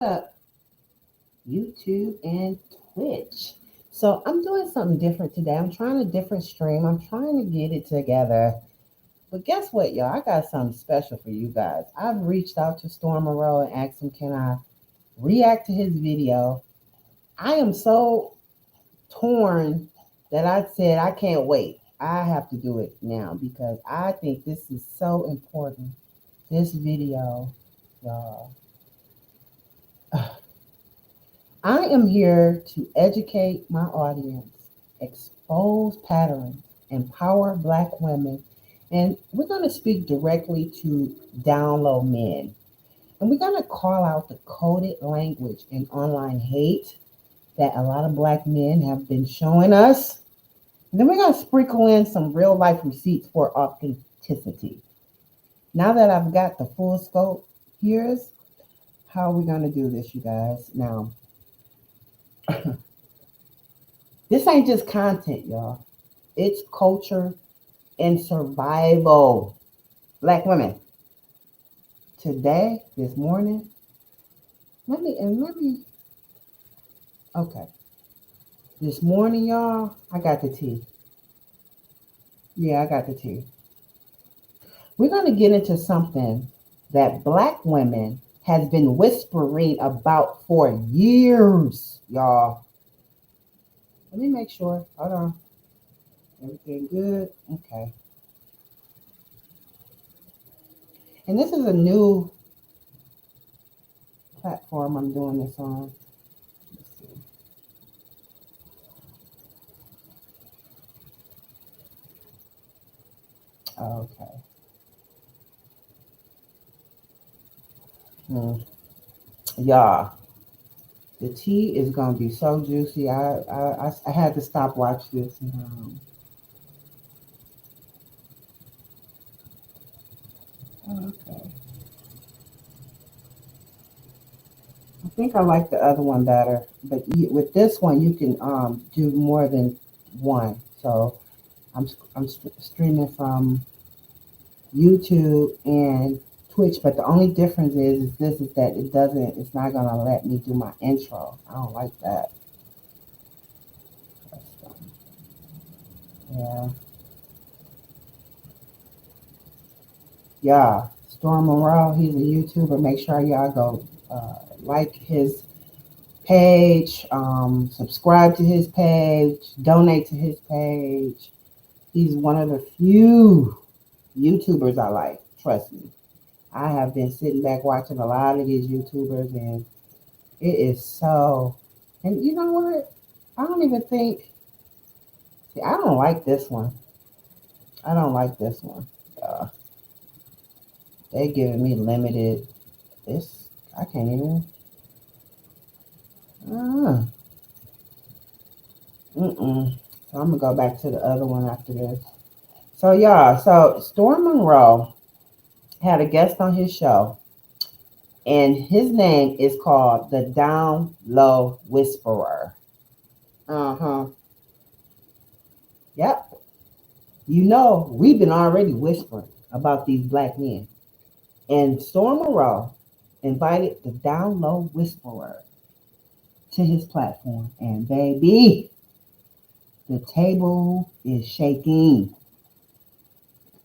up YouTube and Twitch. So I'm doing something different today. I'm trying a different stream. I'm trying to get it together. But guess what, y'all? I got something special for you guys. I've reached out to Storm Monroe and asked him, can I react to his video? I am so torn that I said I can't wait. I have to do it now because I think this is so important. This video, y'all. I am here to educate my audience, expose patterns, empower Black women, and we're going to speak directly to down low men. And we're going to call out the coded language and online hate that a lot of Black men have been showing us. And then we're going to sprinkle in some real life receipts for authenticity. Now that I've got the full scope, here's how we're going to do this, you guys. Now, this ain't just content, y'all. It's culture and survival. Black women. Today, this morning, okay. This morning, y'all, I got the tea. Yeah, I got the tea. We're going to get into something that Black women has been whispering about for years, y'all. Let me make sure. Hold on. Everything good? Okay. And this is a new platform I'm doing this on. Let's see. Okay. Y'all, the tea is gonna be so juicy. I had to stop watch this. Okay. I think I like the other one better, but with this one you can do more than one. So I'm streaming from YouTube and Twitch, but the only difference is that it's not gonna let me do my intro. I don't like that. Yeah. Yeah. Storm Monroe, he's a YouTuber. Make sure y'all go like his page, subscribe to his page, donate to his page. He's one of the few YouTubers I like. Trust me. I have been sitting back watching a lot of these YouTubers, and it is so. And you know what? I don't even think. See, I don't like this one. I don't like this one. They giving me limited. This I can't even. So I'm gonna go back to the other one after this. So y'all, so Storm Monroe had a guest on his show, and his name is called the Down Low Whisperer. Yep. You know, we've been already whispering about these Black men. And Storm Monroe invited the Down Low Whisperer to his platform. And baby, the table is shaking.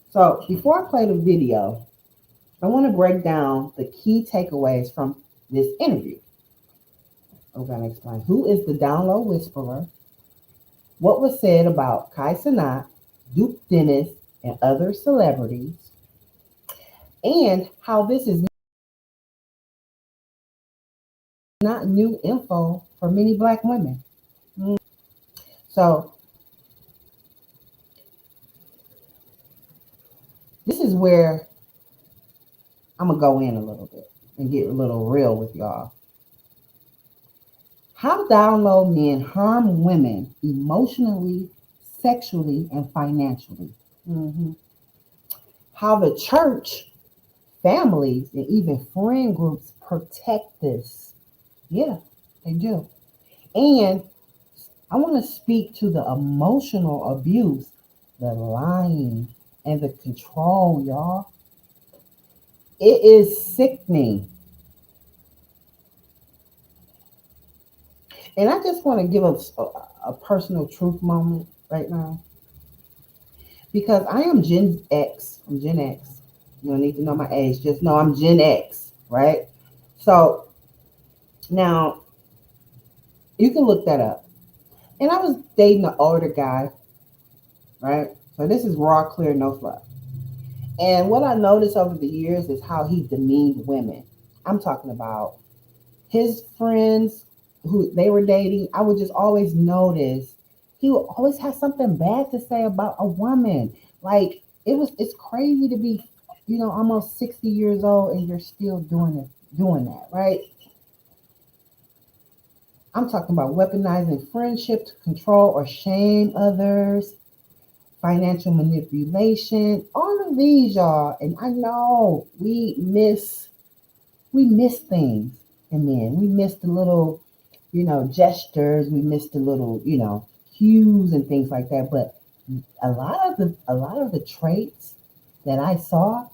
So before I play the video, I want to break down the key takeaways from this interview. I'm going to explain who is the Down Low Whisperer, what was said about Kai Cenat, Duke Dennis, and other celebrities, and how this is not new info for many Black women. So this is where I'm going to go in a little bit and get a little real with y'all. How down low men harm women emotionally, sexually, and financially. How the church, families, and even friend groups protect this. Yeah, they do. And I want to speak to the emotional abuse, the lying, and the control, y'all. It is sickening. And I just want to give a personal truth moment right now because I am Gen X. I'm Gen X. You don't need to know my age. Just know I'm Gen X, right? So now you can look that up. And I was dating an older guy, right? So this is raw, clear, no fluff. And what I noticed over the years is how he demeaned women. I'm talking about his friends who they were dating. I would just always notice he would always have something bad to say about a woman. Like it's crazy to be, almost 60 years old and you're still doing that, right? I'm talking about weaponizing friendship to control or shame others, financial manipulation, all of these, y'all. And I know we miss things in men. We miss the little, gestures. We miss the little, cues and things like that. But a lot of the traits that I saw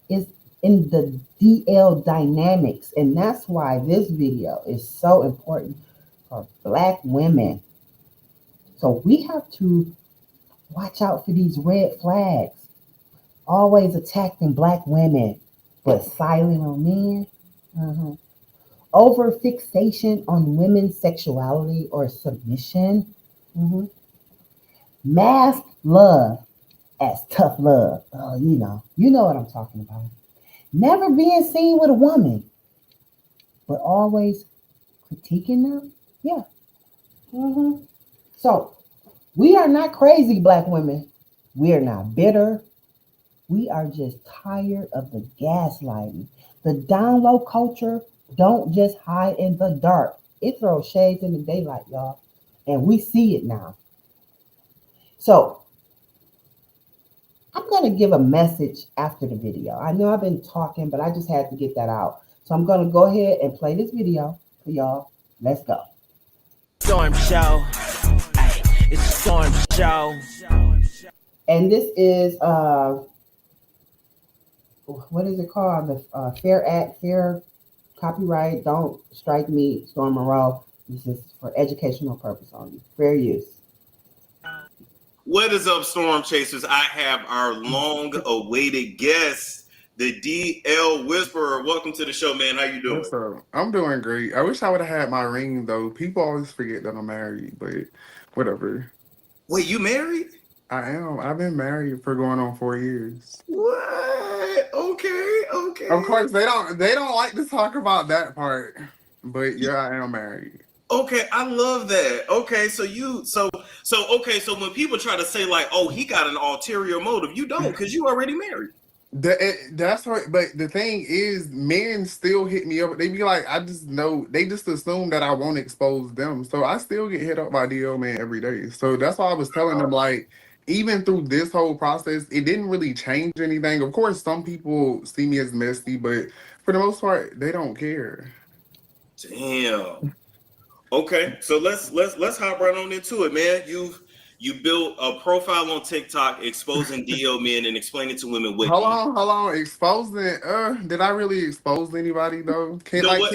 is in the DL dynamics, and that's why this video is so important for Black women. So we have to watch out for these red flags. Always attacking Black women, but silent on men. Mhm. Over fixation on women's sexuality or submission. Mhm. Mask love as tough love. Oh, you know what I'm talking about. Never being seen with a woman, but always critiquing them. Yeah. hmm So we are not crazy, Black women. We are not bitter. We are just tired of the gaslighting. The down low culture don't just hide in the dark. It throws shades in the daylight, y'all. And we see it now. So I'm going to give a message after the video. I know I've been talking, but I just had to get that out. So I'm going to go ahead and play this video for y'all. Let's go. Storm show. Ay, it's a storm show. And this is what is it called? The Fair Act, Fair Copyright. Don't strike me, Storm Monroe. This is for educational purpose only. Fair use. What is up, Storm Chasers? I have our long-awaited guest, the DL Whisperer. Welcome to the show, man. How you doing? What's up? I'm doing great. I wish I would have had my ring though. People always forget that I'm married, but whatever. Wait, you married? I am. I've been married for going on 4 years. What? Okay, Of okay. course, they don't like to talk about that part, but yeah, I am married. Okay, I love that. Okay, so when people try to say like, "Oh, he got an ulterior motive," you don't, because you already married. That's right. But the thing is, men still hit me up. They be like, I just know they just assume that I won't expose them. So I still get hit up by DL man every day. So that's why I was telling them like, even through this whole process, it didn't really change anything. Of course, some people see me as messy, but for the most part, they don't care. Damn. Okay, so let's hop right on into it, man. You built a profile on TikTok exposing DL men and explaining to women what Hold DL. on, hold on. Exposing did I really expose anybody though? You know what?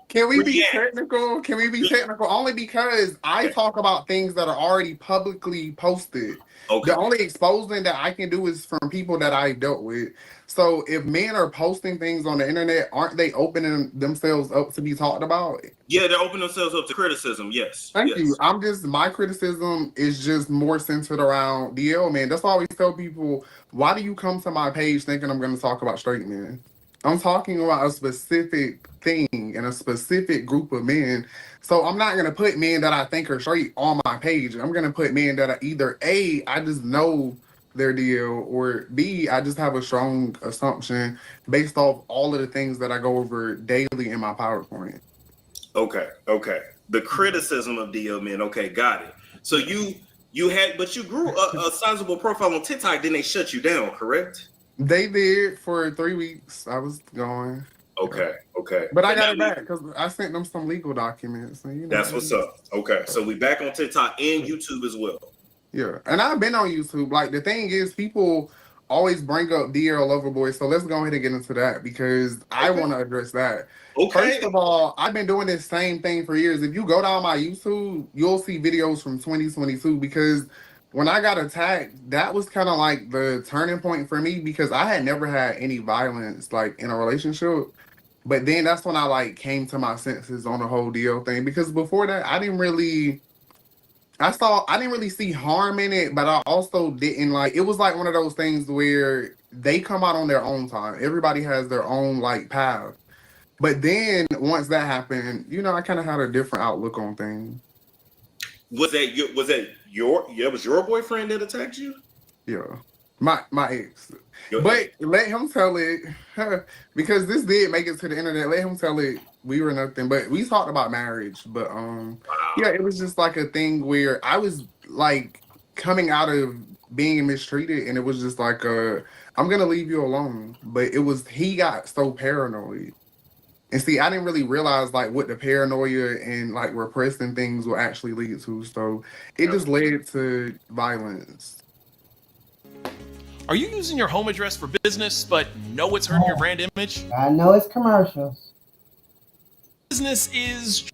Can we be React. technical? Can we be technical? Only because I talk about things that are already publicly posted. Okay. The only exposing that I can do is from people that I dealt with. So if men are posting things on the internet, aren't they opening themselves up to be talked about? Yeah, they're opening themselves up to criticism. Yes. Thank you. Yes. My criticism is just more centered around DL, man. That's why I always tell people, why do you come to my page thinking I'm going to talk about straight men? I'm talking about a specific thing and a specific group of men. So I'm not going to put men that I think are straight on my page. I'm going to put men that are either A, I just know their deal, or B, I just have a strong assumption based off all of the things that I go over daily in my PowerPoint. Okay. Okay. The criticism of DL men. Okay, got it. So but you grew a sizable profile on TikTok. Then they shut you down, correct? They did for 3 weeks. I was gone. Okay. Okay. But I got it back because I sent them some legal documents. And, That's what's up. Okay, so we back on TikTok and YouTube as well. Yeah, and I've been on YouTube. Like the thing is, people always bring up DL Loverboy. So let's go ahead and get into that because I want to address that. Okay. First of all, I've been doing this same thing for years. If you go down my YouTube, you'll see videos from 2022 because when I got attacked, that was kind of like the turning point for me because I had never had any violence like in a relationship. But then that's when I like came to my senses on the whole DL thing because before that, I didn't really see harm in it, but I also didn't like it was like one of those things where they come out on their own time. Everybody has their own like path. But then once that happened, you know, I kind of had a different outlook on things. Was that your boyfriend that attacked you? Yeah. My ex. Your But ex. let him tell it because this did make it to the internet. Let him tell it we were nothing. But we talked about marriage. But yeah, it was just like a thing where I was like coming out of being mistreated and it was just like I'm gonna leave you alone. But it was he got so paranoid. And see, I didn't really realize like what the paranoia and like repressing things will actually lead to. So it just led to violence. Are you using your home address for business, but know it's hurting your brand image? I know it's commercials. Business is.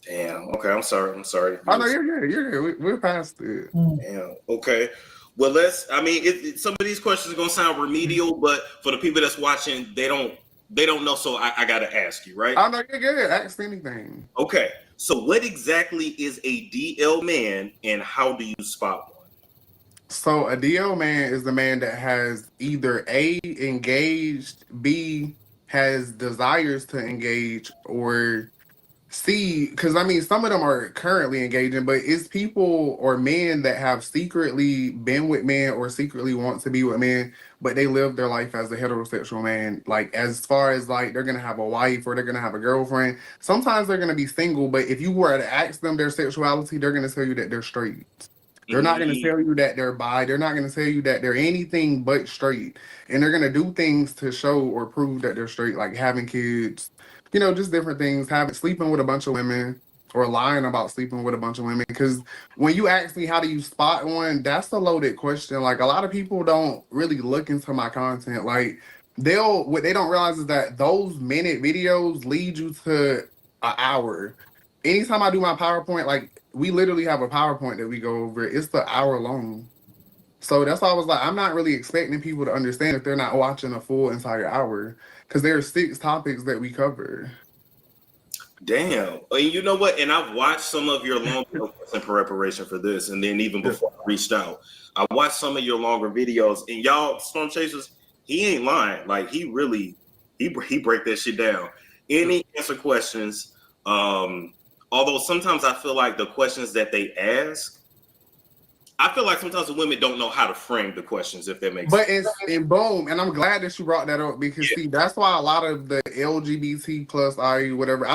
Damn. Okay, I'm sorry. Oh no, you're good. We're past it. Damn. Okay. Well, some of these questions are gonna sound remedial, but for the people that's watching, they don't know. So I gotta ask you, right? Oh no, you're good. Ask anything. Okay. So what exactly is a DL man, and how do you spot one? So a DL man is the man that has either A, engaged, B, has desires to engage, or C, because I mean some of them are currently engaging, but it's people or men that have secretly been with men or secretly want to be with men, but they live their life as a heterosexual man. Like as far as like they're gonna have a wife or they're gonna have a girlfriend. Sometimes they're gonna be single, but if you were to ask them their sexuality, they're gonna tell you that they're straight. They're not going to tell you that they're bi. They're not going to tell you that they're anything but straight. And they're going to do things to show or prove that they're straight, like having kids, you know, just different things, sleeping with a bunch of women or lying about sleeping with a bunch of women. Because when you ask me how do you spot one, that's a loaded question. Like a lot of people don't really look into my content. Like what they don't realize is that those minute videos lead you to an hour. Anytime I do my PowerPoint, like we literally have a PowerPoint that we go over. It's the hour long. So that's why I was like, I'm not really expecting people to understand if they're not watching a full entire hour because there are 6 topics that we cover. Damn. And you know what? And I've watched some of your longer in preparation for this. And then even before I reached out, I watched some of your longer videos. And y'all, Storm Chasers, he ain't lying. Like he really, he break that shit down. Any answer questions, although sometimes I feel like the questions that they ask, I feel like sometimes the women don't know how to frame the questions, if that makes sense. But and boom, and I'm glad that you brought that up because see, that's why a lot of the LGBT plus IE whatever,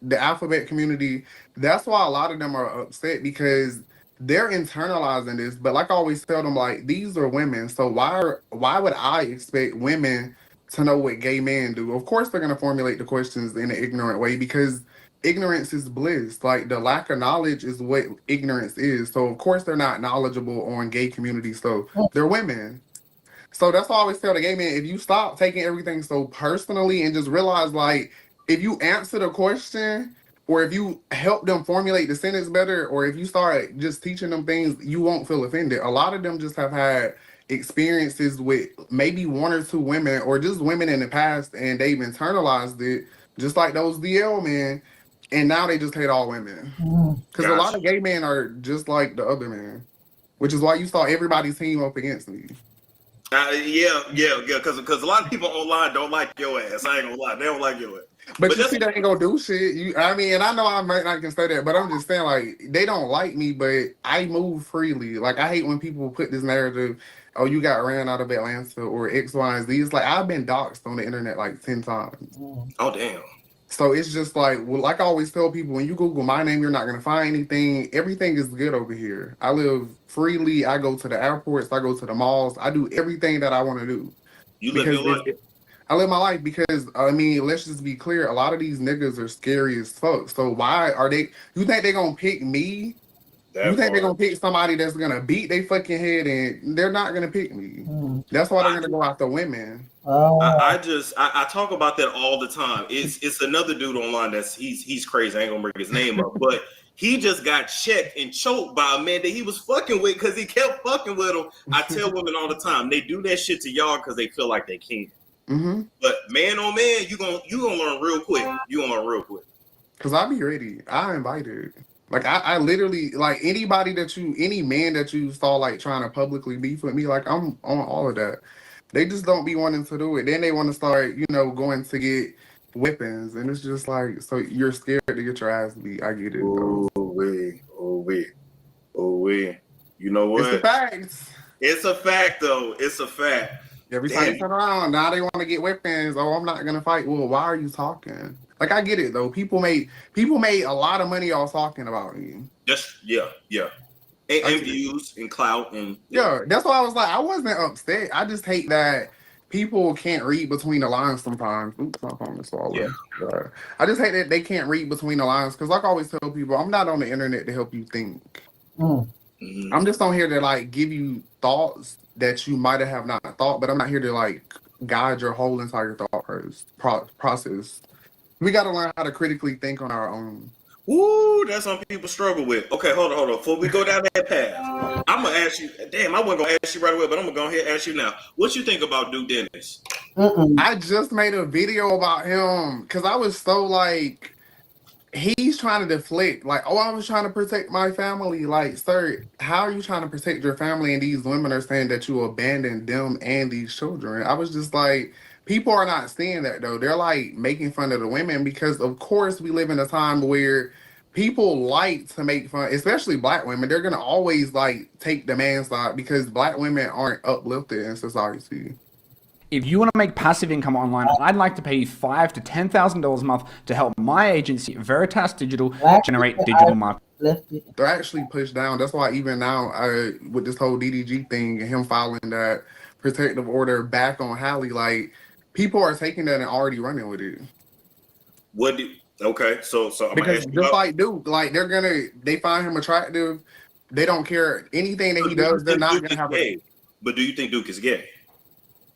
the alphabet community, that's why a lot of them are upset because they're internalizing this. But like I always tell them, like these are women, so why would I expect women to know what gay men do? Of course, they're gonna formulate the questions in an ignorant way because ignorance is bliss. Like the lack of knowledge is what ignorance is. So of course they're not knowledgeable on gay community. So they're women. So that's why I always tell the gay men, if you stop taking everything so personally and just realize like if you answer the question or if you help them formulate the sentence better or if you start just teaching them things, you won't feel offended. A lot of them just have had experiences with maybe 1 or 2 women or just women in the past and they've internalized it just like those DL men. And now they just hate all women. Because a lot of gay men are just like the other men. Which is why you saw everybody's team up against me. Yeah. Because a lot of people online don't like your ass. I ain't gonna lie. They don't like your ass. But you see, they ain't gonna do shit. And I know I might not can say that, but I'm just saying, like, they don't like me, but I move freely. Like, I hate when people put this narrative, oh, you got ran out of Atlanta or X, Y, and Z. It's like, I've been doxxed on the internet like 10 times. Oh, damn. So it's just like, well, like I always tell people, when you Google my name, you're not going to find anything. Everything is good over here. I live freely. I go to the airports. I go to the malls. I do everything that I want to do. You live your life. I live my life because, I mean, let's just be clear. A lot of these niggas are scary as fuck. So why are they, you think they're going to pick me You That think they're part. gonna pick somebody that's gonna beat their fucking head, and they're not gonna pick me. Mm. That's why they're I, gonna go after women. Oh, I talk about that all the time. It's another dude online that's he's crazy. I ain't gonna bring his name up, but he just got checked and choked by a man that he was fucking with because he kept fucking with him. I tell women all the time they do that shit to y'all because they feel like they can. Mm-hmm. But man, oh man, you gonna learn real quick. You gonna learn real quick. Cause I be ready. I invited. Like I literally like any man that you saw like trying to publicly beef with me, like I'm on all of that. They just don't be wanting to do it. Then they want to start, going to get weapons, and it's just like, so you're scared to get your ass beat. I get it though. Oh wait. You know It's the what? facts. It's a fact though. It's a fact. Every time Damn. you turn around, now they want to get weapons. Oh, I'm not gonna fight. Well, why are you talking? Like I get it though. People made a lot of money off talking about me. Just yeah. And views and clout and Yeah, that's why I was like, I wasn't upset. I just hate that people can't read between the lines sometimes. Oops, my phone is yeah. swallowed. I just hate that they can't read between the lines because, like I always tell people, I'm not on the internet to help you think. mm. Mm-hmm. I'm just on here to like give you thoughts that you might have not thought, but I'm not here to like guide your whole entire thought process. We got to learn how to critically think on our own. Ooh, that's something people struggle with. Okay, hold on. Before we go down that path, I'm gonna ask you. Damn, I wasn't gonna ask you right away, but I'm gonna go ahead and ask you now. What you think about Duke Dennis? I just made a video about him because I was so like, he's trying to deflect. Like, oh, I was trying to protect my family. Like, sir, how are you trying to protect your family? And these women are saying that you abandoned them and these children. I was just like, people are not seeing that though. They're like making fun of the women because, of course, we live in a time where people like to make fun, especially black women. They're gonna always like take the man's side because black women aren't uplifted in society. If you want to make passive income online, I'd like to pay you $5,000 to $10,000 a month to help my agency, Veritas Digital, generate digital marketing. They're actually pushed down. That's why even now, with this whole DDG thing and him filing that protective order back on Hallie, like people are taking that and already running with it. Okay, so I'm because gonna ask you just like Duke, like they find him attractive. They don't care anything that he does. They're not gonna have gay. But do you think Duke is gay?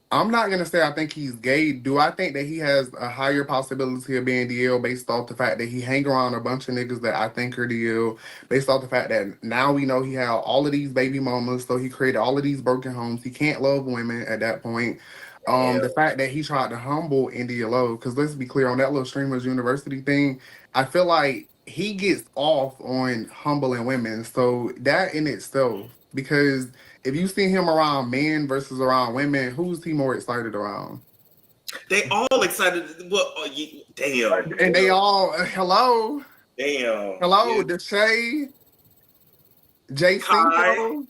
I'm not gonna say I think he's gay. Do I think that he has a higher possibility of being DL based off the fact that he hang around a bunch of niggas that I think are DL, based off the fact that now we know he had all of these baby mamas, so he created all of these broken homes. He can't love women at that point. The fact that he tried to humble India Lowe, because let's be clear on that little Streamers University thing, I feel like he gets off on humbling women. So that in itself, because if you see him around men versus around women, who's he more excited around? They all excited. Well, damn. And they all, hello. Damn. Hello, Yeah. Deshae, J. Cinco,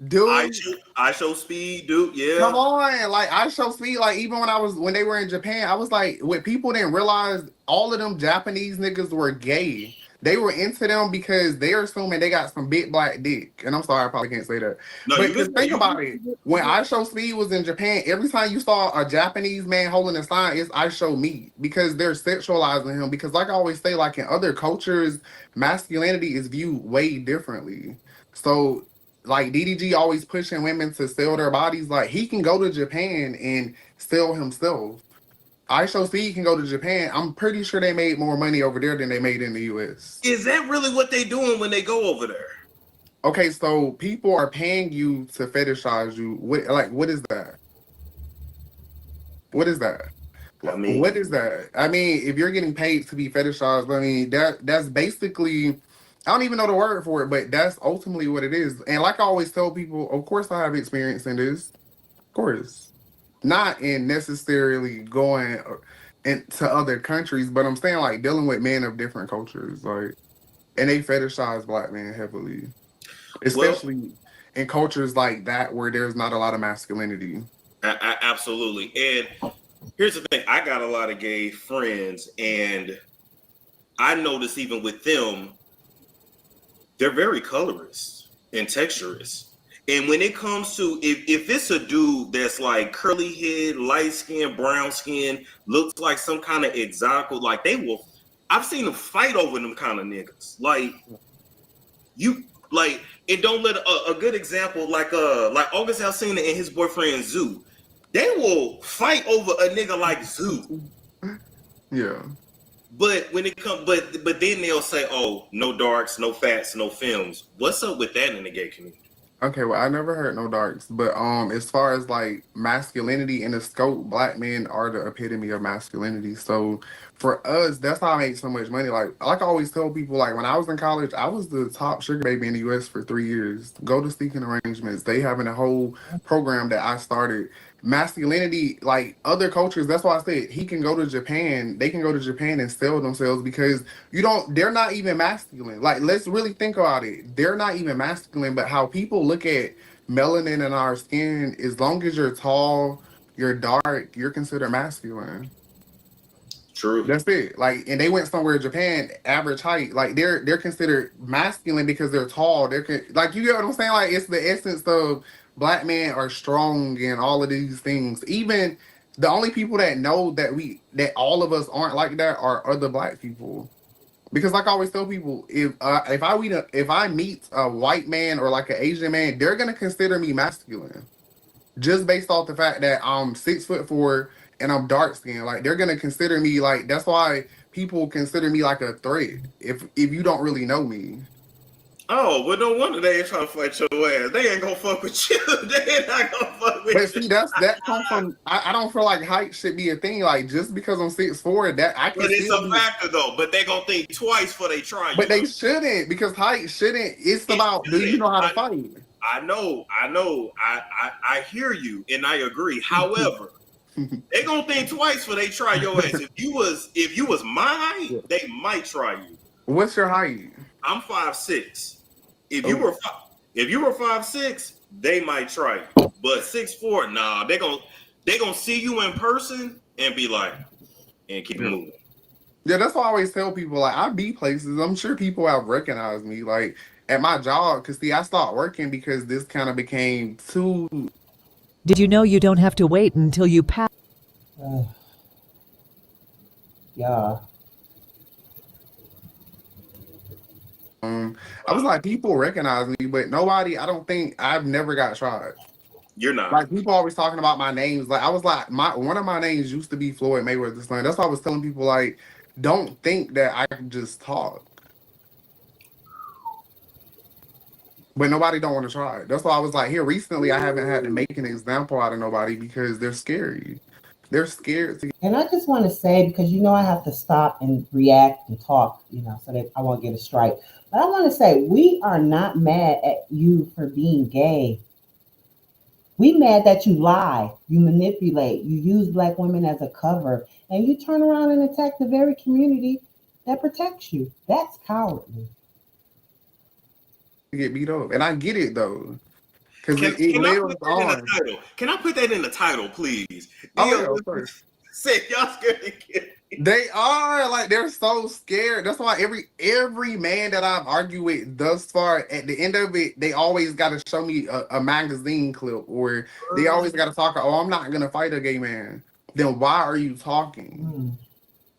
dude. I show speed, dude. Yeah. Come on, like I show speed. Like even when they were in Japan, I was like, what people didn't realize, all of them Japanese niggas were gay. They were into them because they're assuming they got some big black dick. And I'm sorry, I probably can't say that. No, but just think about it. When I Show Speed was in Japan, every time you saw a Japanese man holding a sign, it's I Show Meat, because they're sexualizing him. Because like I always say, like in other cultures, masculinity is viewed way differently. So like DDG always pushing women to sell their bodies. Like he can go to Japan and sell himself. I Show Speed can go to Japan. I'm pretty sure they made more money over there than they made in the US. Is that really what they doing when they go over there? Okay, so people are paying you to fetishize you. What is that? What is that? I mean, what is that? I mean, if you're getting paid to be fetishized, I mean that's basically, I don't even know the word for it, but that's ultimately what it is. And like I always tell people, of course I have experience in this. Of course. Not in necessarily going into other countries, but I'm saying like dealing with men of different cultures, like, and they fetishize black men heavily, especially in cultures like that where there's not a lot of masculinity. Absolutely. And here's the thing: I got a lot of gay friends, and I notice even with them, they're very colorist and texturist. And when it comes to, if it's a dude that's like curly head, light skin, brown skin, looks like some kind of exotic, like I've seen them fight over them kind of niggas. Like, You like it. Don't let a good example like August Alsina and his boyfriend Zoo. They will fight over a nigga like Zoo. Yeah. But when it comes, but then they'll say, "Oh, no darks, no fats, no films." What's up with that in the gay community? Okay, well, I never heard no darks, but as far as like masculinity in the scope, black men are the epitome of masculinity. So for us, that's how I made so much money. Like I always tell people, like when I was in college, I was the top sugar baby in the U.S. for 3 years. Go to Speaking Arrangements. They having a whole program that I started. Masculinity, like other cultures, that's why I said he can go to Japan. They can go to Japan and sell themselves because they're not even masculine. Like, let's really think about it. They're not even masculine, but how people look at melanin in our skin, as long as you're tall, you're dark, you're considered masculine. True. That's it. Like, and they went somewhere in Japan, average height. Like, they're considered masculine because they're tall. Like, you get what I'm saying? Like, it's the essence of black men are strong and all of these things. Even the only people that know that all of us aren't like that are other black people. Because like I always tell people, if I meet a white man or like an Asian man, they're gonna consider me masculine, just based off the fact that I'm 6'4" and I'm dark skinned. Like they're gonna consider me like that's why people consider me like a threat if you don't really know me. Oh, well, no wonder they ain't trying to fight your ass. They ain't gonna fuck with you. They ain't not gonna fuck with you. But see, that comes from I don't feel like height should be a thing. Like just because I'm 6'4", that I can. But it's a factor though. But they gonna think twice before they try you. But they shouldn't, because height shouldn't. It's about do you know how to fight? I know. I hear you, and I agree. However, they gonna think twice before they try your ass. If you was my height, they might try you. What's your height? I'm 5'6". If you were 5'6", they might try you. But 6'4", nah, they gonna see you in person and be like, and keep moving. Yeah, that's why I always tell people, like, I be places. I'm sure people have recognized me, like, at my job. Because, see, I stopped working because this kind of became too... Did you know you don't have to wait until you pass? Yeah. I was like, people recognize me, but nobody, I don't think, I've never got tried. You're not. Like, people always talking about my names. Like, I was like, one of my names used to be Floyd Mayweather's son. That's why I was telling people, like, don't think that I can just talk. But nobody don't want to try it. That's why I was like, here recently, I haven't had to make an example out of nobody because they're scary. They're scared to. And I just want to say, because I have to stop and react and talk, so that I won't get a strike. But I want to say, we are not mad at you for being gay. We mad that you lie, you manipulate, you use black women as a cover, and you turn around and attack the very community that protects you. That's cowardly. Get beat up, and I get it though, because it lives on. Can I put that in the title, please? Oh yeah, of course. Say y'all scared to get. They are, like, they're so scared. That's why every man that I've argued with thus far, at the end of it, they always got to show me a magazine clip, or they always got to talk. Oh, I'm not gonna fight a gay man. Then why are you talking?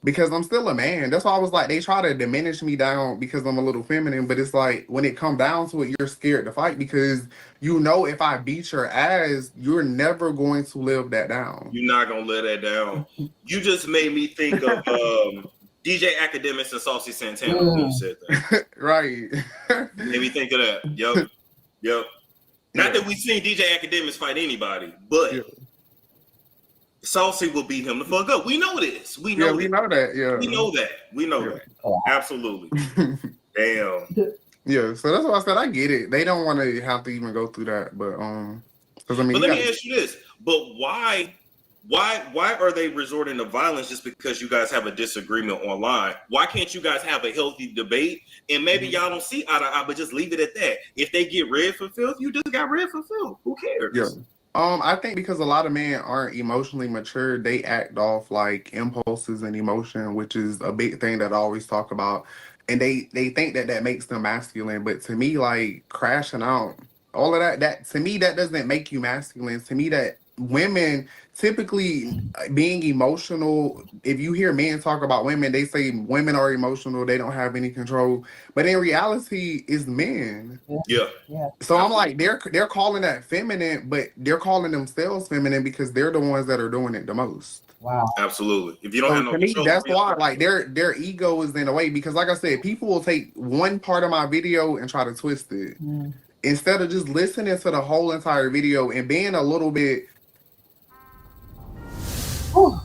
Because I'm still a man. That's why I was like, they try to diminish me down because I'm a little feminine, but it's like, when it comes down to it, you're scared to fight because if I beat your ass, you're never going to live that down. You're not going to live that down. You just made me think of DJ Academics and Saucy Santana when you said that. Right. Made me think of that. Yep. Not that we've seen DJ Academics fight anybody, but Saucy will beat him the fuck up. We know this. We know that. Yeah. We know that. Absolutely. Damn. Yeah, so that's why I said I get it. They don't want to have to even go through that, but because I mean. But let me ask you this: but why are they resorting to violence just because you guys have a disagreement online? Why can't you guys have a healthy debate and maybe y'all don't see eye to eye, but just leave it at that? If they get red for filth, you just got red for filth. Who cares? Yeah. I think because a lot of men aren't emotionally mature, they act off like impulses and emotion, which is a big thing that I always talk about. And they think that makes them masculine. But to me, like crashing out, all of that to me, that doesn't make you masculine. To me, that women typically being emotional. If you hear men talk about women, they say women are emotional, they don't have any control. But in reality, it's men. Yeah. So I'm like, they're calling that feminine, but they're calling themselves feminine because they're the ones that are doing it the most. Wow. Absolutely. If you don't So have no to me, control, that's why like their ego is in a way, because like I said, people will take one part of my video and try to twist it instead of just listening to the whole entire video and being a little bit.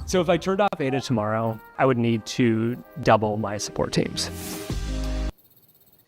So if I turned off Ada tomorrow, I would need to double my support teams.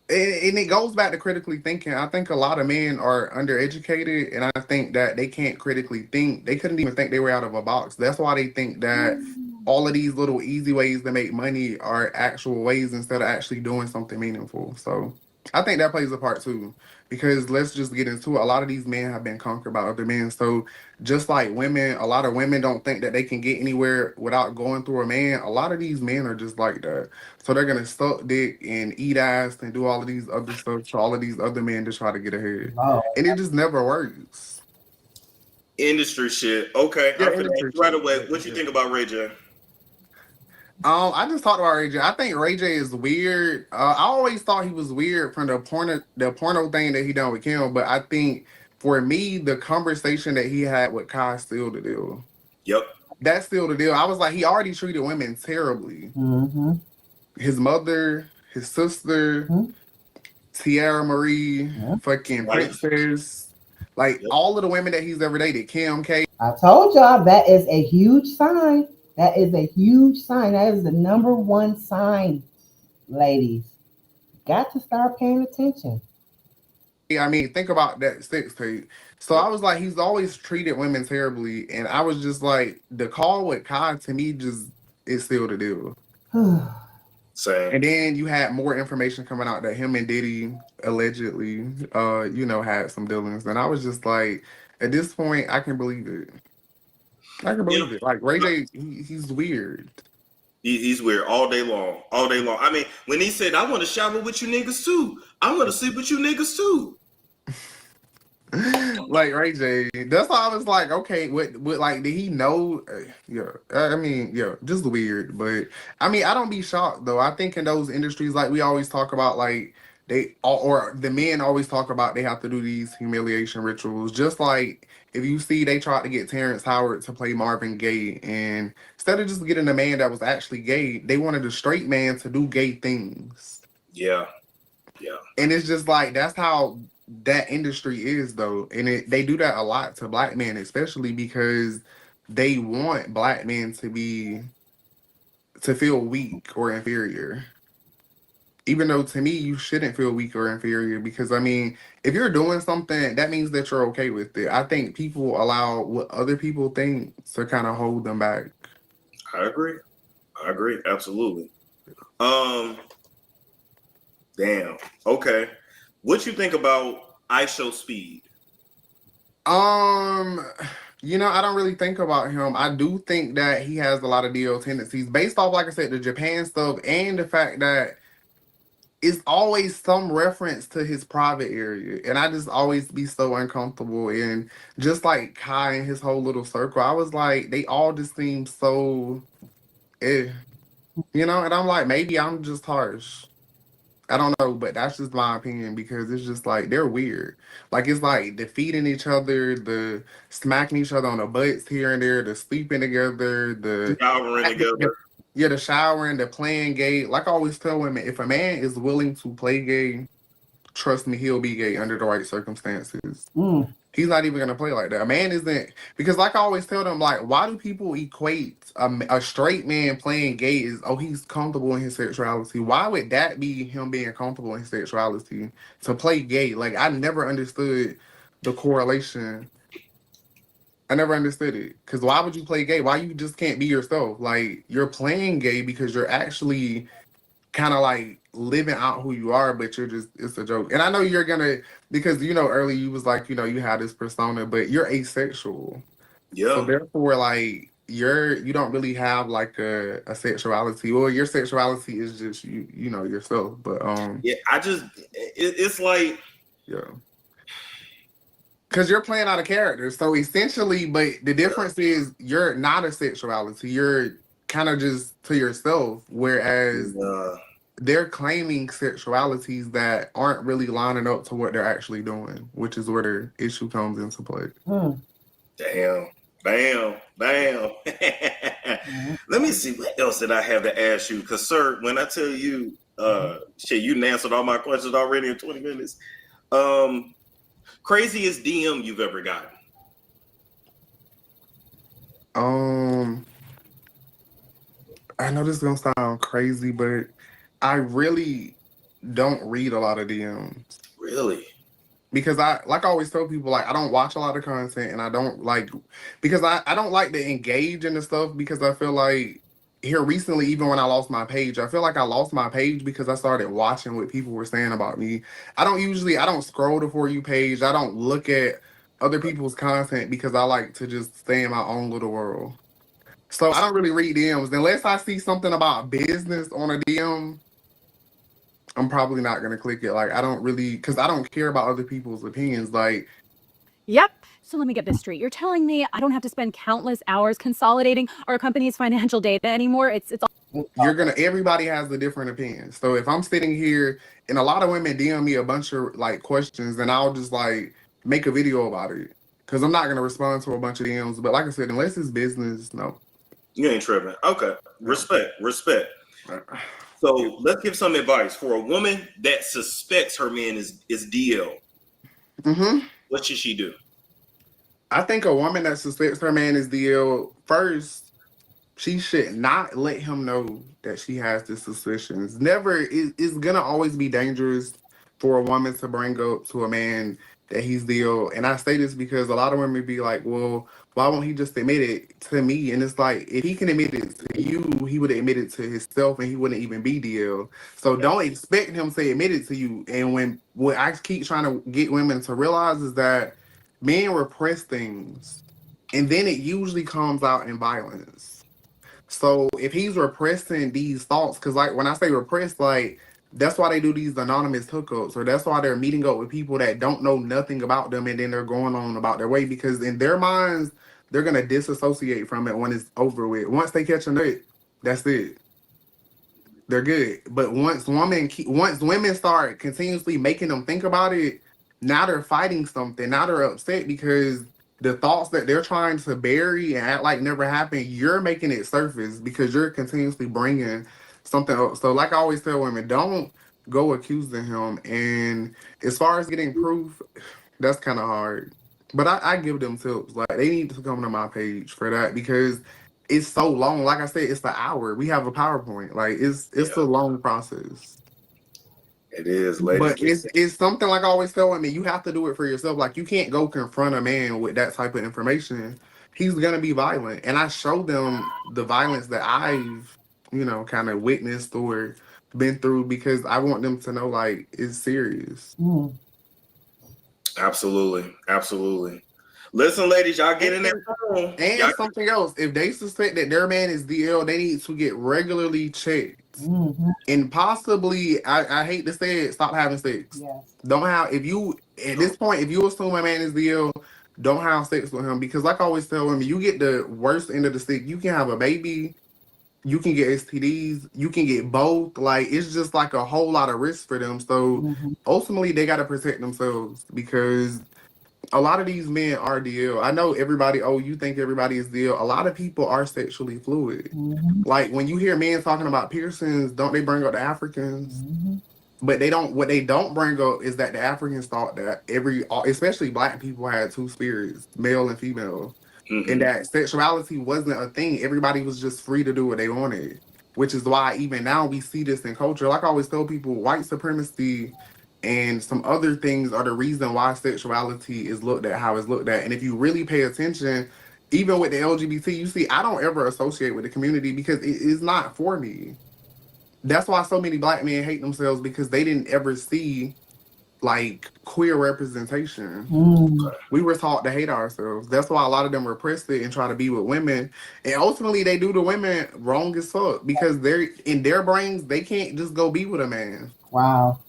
And it goes back to critically thinking. I think a lot of men are undereducated, and I think that they can't critically think. They couldn't even think they were out of a box. That's why they think that all of these little easy ways to make money are actual ways instead of actually doing something meaningful. So I think that plays a part too, because let's just get into it. A lot of these men have been conquered by other men. So just like women, a lot of women don't think that they can get anywhere without going through a man. A lot of these men are just like that. So they're gonna suck dick and eat ass and do all of these other stuff to all of these other men to try to get ahead. Wow. And it just never works. industry shit. Okay, Yeah, I'm gonna industry right shit. away. What you think about Ray J? I just talked about Ray J. I think Ray J is weird. I always thought he was weird from the porno thing that he done with Kim, but I think for me, the conversation that he had with Kai sealed the deal. Yep. That's still the deal. I was like, he already treated women terribly. Mm-hmm. His mother, his sister, Tiara Marie, fucking Princess, like all of the women that he's ever dated, Kim K. I told y'all that is a huge sign. That is a huge sign. That is the number one sign, ladies. Got to start paying attention. I mean, think about that sex tape. So I was like, he's always treated women terribly, and I was just like, the call with Kai to me just is still the deal. Same. And then you had more information coming out that him and Diddy allegedly, had some dealings, and I was just like, at this point, I can believe it. I can believe it. Like Ray J, he's weird. He's weird all day long. All day long. I mean, when he said, I want to shower with you niggas too. I want to sleep with you niggas too. Like Ray J, that's why I was like, okay, what like, did he know? Just weird. But I mean, I don't be shocked though. I think in those industries, like we always talk about, like or the men always talk about, they have to do these humiliation rituals. Just like if you see, they tried to get Terrence Howard to play Marvin Gaye, and instead of just getting a man that was actually gay, they wanted a straight man to do gay things. Yeah. And it's just like, that's how that industry is though. And they do that a lot to black men, especially because they want black men to feel weak or inferior. Even though to me, you shouldn't feel weak or inferior, because I mean, if you're doing something, that means that you're okay with it. I think people allow what other people think to kind of hold them back. I agree. Absolutely. Damn. Okay. What you think about ISO Speed? I don't really think about him. I do think that he has a lot of DL tendencies based off, like I said, the Japan stuff, and the fact that it's always some reference to his private area. And I just always be so uncomfortable. And just like Kai and his whole little circle, I was like, they all just seem so, and I'm like, maybe I'm just harsh. I don't know, but that's just my opinion, because it's just like, they're weird. Like, it's like defeating each other, the smacking each other on the butts here and there, the sleeping together, the showering together. Yeah, the showering, the playing gay. Like I always tell women, if a man is willing to play gay, trust me, he'll be gay under the right circumstances. He's not even going to play like that. A man isn't, because like I always tell them, like, why do people equate a straight man playing gay is, oh, he's comfortable in his sexuality? Why would that be him being comfortable in his sexuality to play gay? Like, I never understood the correlation. I never understood it. Because why would you play gay? Why you just can't be yourself? Like, you're playing gay because you're actually kind of like living out who you are, but it's a joke. And I know you're gonna, because earlier you was like, you have this persona, but you're asexual. Yeah. So therefore, like, you don't really have like a sexuality, or your sexuality is just yourself. But yeah, it's like, yeah. Because you're playing out a character. So essentially, but the difference is you're not a sexuality. You're kind of just to yourself. Whereas they're claiming sexualities that aren't really lining up to what they're actually doing, which is where the issue comes into play. Damn. Bam. Let me see, what else did I have to ask you? Because, sir, when I tell you, shit, you answered all my questions already in 20 minutes. Craziest DM you've ever gotten? I know this is gonna sound crazy, but I really don't read a lot of DMs. Really? Because I always tell people, like, I don't watch a lot of content, and I don't like, because I don't like to engage in the stuff, because I feel like here recently, even when I lost my page, I feel like I lost my page because I started watching what people were saying about me. I don't scroll the For You page. I don't look at other people's content because I like to just stay in my own little world. So I don't really read DMs unless I see something about business on a DM. I'm probably not gonna click it. Like, I don't really, because I don't care about other people's opinions. Like, Yep. So let me get this straight. You're telling me I don't have to spend countless hours consolidating our company's financial data anymore? It's all everybody has a different opinion. So if I'm sitting here and a lot of women DM me a bunch of like questions, then I'll just like make a video about it. Because I'm not gonna respond to a bunch of DMs. But like I said, unless it's business, no. You ain't tripping. Okay. Respect. So let's give some advice for a woman that suspects her man is DL. What should she do? I think a woman that suspects her man is DL, first, she should not let him know that she has this suspicions. It's gonna always be dangerous for a woman to bring up to a man that he's DL. And I say this because a lot of women be like, well, why won't he just admit it to me? And it's like, if he can admit it to you, he would admit it to himself and he wouldn't even be DL. So don't expect him to admit it to you. And what I keep trying to get women to realize is that men repress things and then it usually comes out in violence. So if he's repressing these thoughts, because like when I say repress, like that's why they do these anonymous hookups, or that's why they're meeting up with people that don't know nothing about them, and then they're going on about their way, because in their minds they're gonna disassociate from it when it's over with. Once they catch a nut, that's it. They're good. But once women start continuously making them think about it, now they're fighting something. Now they're upset because the thoughts that they're trying to bury and act like never happened, you're making it surface because you're continuously bringing something up. So like I always tell women, don't go accusing him. And as far as getting proof, that's kind of hard. But I give them tips. Like, they need to come to my page for that because it's so long. Like I said, it's an hour. We have a PowerPoint. Like, it's a long process. It is, ladies. But it's something, like I always tell women, you have to do it for yourself. Like, you can't go confront a man with that type of information. He's gonna be violent. And I show them the violence that I've, kind of witnessed or been through, because I want them to know, like, it's serious. Absolutely. Listen, ladies, y'all get in there. And something else, if they suspect that their man is DL, they need to get regularly checked. And possibly, I hate to say it, stop having sex. Don't have, at this point, if you assume a man is DL, don't have sex with him, because like I always tell women, you get the worst end of the stick. You can have a baby, you can get STDs, you can get both. Like, it's just like a whole lot of risk for them. So ultimately, they got to protect themselves, because a lot of these men are DL. I know everybody, you think everybody is DL. A lot of people are sexually fluid. Like, when you hear men talking about piercings, don't they bring up the Africans? But what they don't bring up is that the Africans thought that especially black people, had two spirits, male and female. And that sexuality wasn't a thing. Everybody was just free to do what they wanted. Which is why even now we see this in culture. Like I always tell people, white supremacy and some other things are the reason why sexuality is looked at how it's looked at. And if you really pay attention, even with the LGBT, you see, I don't ever associate with the community because it is not for me. That's why so many black men hate themselves, because they didn't ever see like queer representation. We were taught to hate ourselves. That's why a lot of them repress it and try to be with women. And ultimately they do the women wrong as fuck, because they're in their brains, they can't just go be with a man. Wow.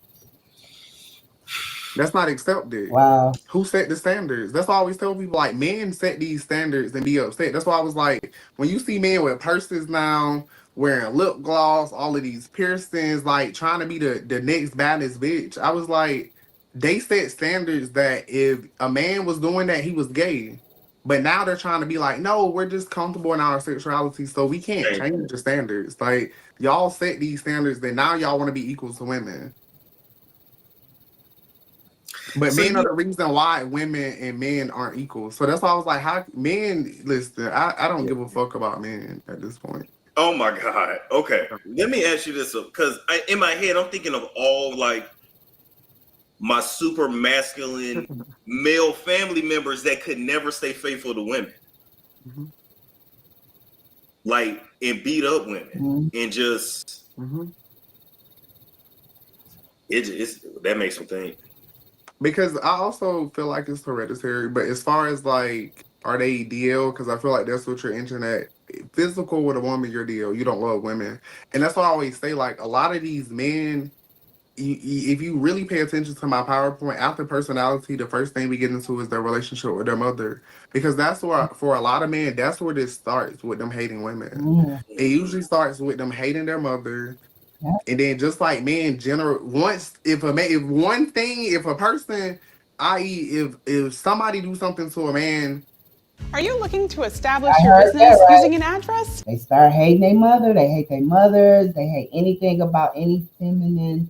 That's not accepted. Wow. Who set the standards? That's why I always tell people, like, men set these standards and be upset. That's why I was like, when you see men with purses now, wearing lip gloss, all of these piercings, like trying to be the next baddest bitch, I was like, they set standards that if a man was doing that, he was gay. But now they're trying to be like, no, we're just comfortable in our sexuality, so we can't change the standards. Like, y'all set these standards, then now y'all want to be equal to women. But So men are the reason why women and men aren't equal. So that's why I was like, how men, listen, I don't give a fuck about men at this point. Oh my God. Okay. Let me ask you this, because in my head, I'm thinking of all like my super masculine male family members that could never stay faithful to women. Mm-hmm. Like, and beat up women and just, that makes me think. Because I also feel like it's hereditary, but as far as like, are they DL? Because I feel like that's what you're internet physical with a woman, you're DL. You don't love women, and that's why I always say, like, a lot of these men, if you really pay attention to my PowerPoint, after personality, the first thing we get into is their relationship with their mother, because that's where, for a lot of men, that's where this starts, with them hating women. It usually starts with them hating their mother. And then, just like men, if a person, i.e., if somebody do something to a man. Are you looking to establish your business using an address? They start hating their mother. They hate their mothers. They hate anything about any feminine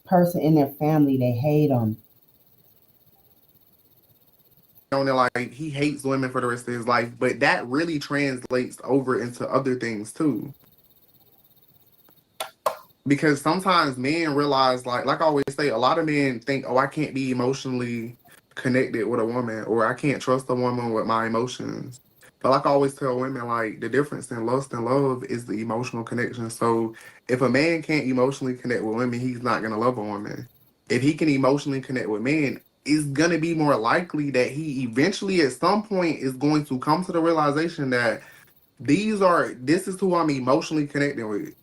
person in their family. They hate them. Like, he hates women for the rest of his life, but that really translates over into other things too. Because sometimes men realize, like I always say, a lot of men think, oh, I can't be emotionally connected with a woman, or I can't trust a woman with my emotions. But like I always tell women, like, the difference in lust and love is the emotional connection. So if a man can't emotionally connect with women, he's not going to love a woman. If he can emotionally connect with men, it's going to be more likely that he eventually at some point is going to come to the realization that this is who I'm emotionally connecting with.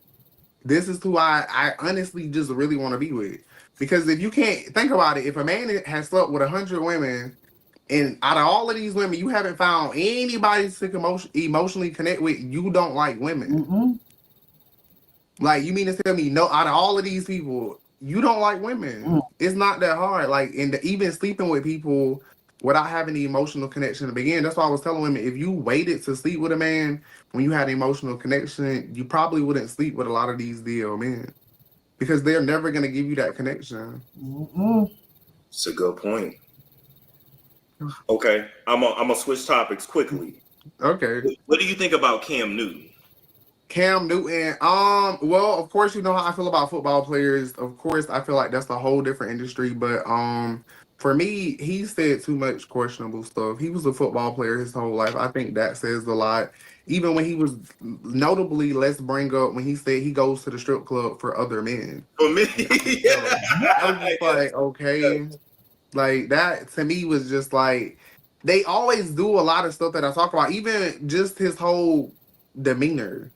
This is who I honestly just really want to be with. Because if you can't think about it, if a man has slept with 100 women, and out of all of these women, you haven't found anybody to emotionally connect with, you don't like women. Like, you mean to tell me, no, out of all of these people, you don't like women? It's not that hard. Like, even sleeping with people without having the emotional connection to begin. That's why I was telling women, if you waited to sleep with a man when you had an emotional connection, you probably wouldn't sleep with a lot of these DL men, because they're never going to give you that connection. It's a good point. Okay, I'm gonna switch topics quickly. Okay. What do you think about Cam Newton? Cam Newton, well, of course, you know how I feel about football players. Of course, I feel like that's a whole different industry. But for me, he said too much questionable stuff. He was a football player his whole life. I think that says a lot. Even when he was, notably, let's bring up when he said he goes to the strip club for other men. For me, I was just like, okay, like, that to me was just like, they always do a lot of stuff that I talk about. Even just his whole demeanor.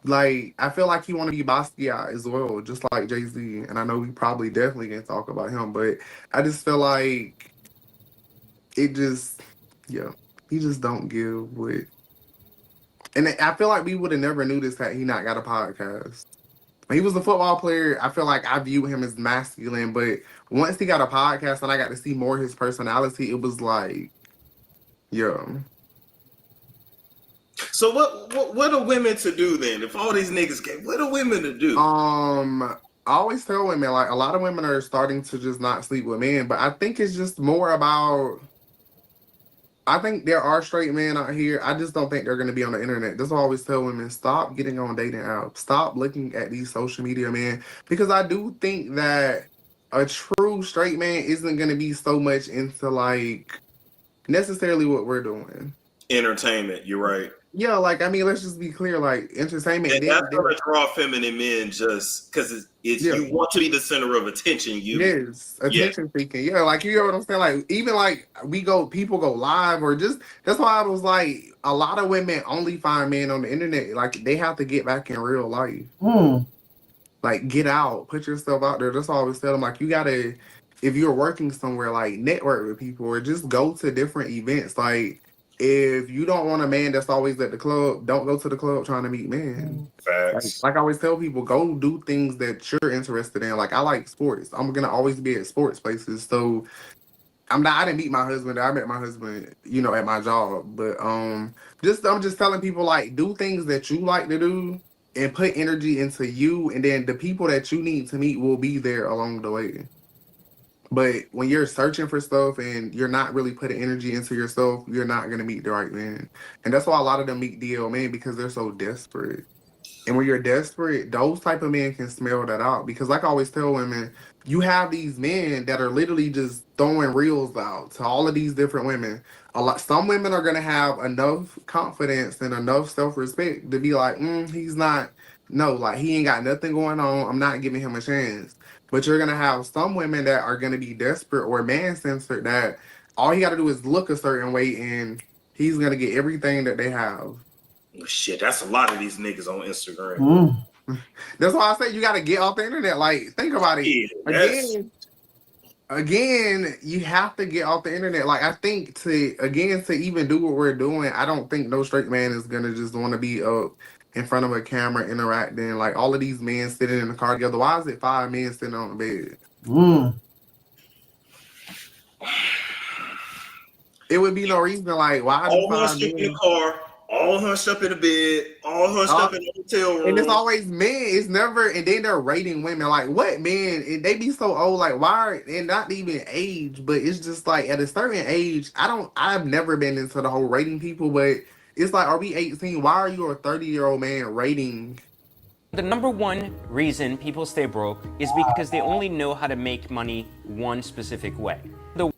Like, I feel like he want to be Basquiat as well, just like Jay-Z. And I know we probably definitely can talk about him, but I just feel like it just, he just don't give what. And I feel like we would have never knew this had he not got a podcast. When he was a football player, I feel like I view him as masculine, but once he got a podcast and I got to see more of his personality, it was like, So what are women to do then? If all these niggas get, what are women to do? I always tell women, like, a lot of women are starting to just not sleep with men, but I think it's just more about, I think there are straight men out here. I just don't think they're going to be on the internet. That's why I always tell women, stop getting on dating apps. Stop looking at these social media men, because I do think that a true straight man isn't going to be so much into, like, necessarily what we're doing. Entertainment, you're right. Yeah, like, I mean, let's just be clear, like, entertainment. And that's gonna draw feminine men just because it's you want to be the center of attention. Attention seeking. Yeah, like, you know what I'm saying? Like, even like people go live, or just, that's why I was like, a lot of women only find men on the internet. Like, they have to get back in real life. Like, get out, put yourself out there. That's why I always tell them, like, you gotta if you're working somewhere, like network with people or just go to different events. Like if you don't want a man that's always at the club, don't go to the club trying to meet men. Facts. Like I always tell people, go do things that you're interested in. Like I like sports. I'm gonna always be at sports places. So I didn't meet my husband. I met my husband, at my job. But I'm just telling people, like, do things that you like to do and put energy into you, and then the people that you need to meet will be there along the way. But when you're searching for stuff and you're not really putting energy into yourself, you're not gonna meet the right man. And that's why a lot of them meet DL men, because they're so desperate. And when you're desperate, those type of men can smell that out. Because like I always tell women, you have these men that are literally just throwing reels out to all of these different women. Some women are gonna have enough confidence and enough self-respect to be like, he's not, no, like he ain't got nothing going on. I'm not giving him a chance. But you're gonna have some women that are gonna be desperate or man-censored, that all he gotta do is look a certain way and he's gonna get everything that they have. Shit, that's a lot of these niggas on Instagram. That's why I say you got to get off the internet. Like, think about it. Yeah, Again, you have to get off the internet. Like, I think to even do what we're doing, I don't think no straight man is gonna just want to be up in front of a camera interacting. Like all of these men sitting in the car together. Why is it 5 men sitting on the bed? It would be no reason. Like, why do all 5 hunched up men in the car, all hunched up in the bed, all hunched up in the hotel room? And it's always men. It's never, and then they're rating women. Like, what men? And they be so old. Like, why? And not even age, but it's just like at a certain age, I've never been into the whole rating people, but it's like, are we 18? Why are you a 30-year-old man rating? The number one reason people stay broke is because they only know how to make money one specific way. The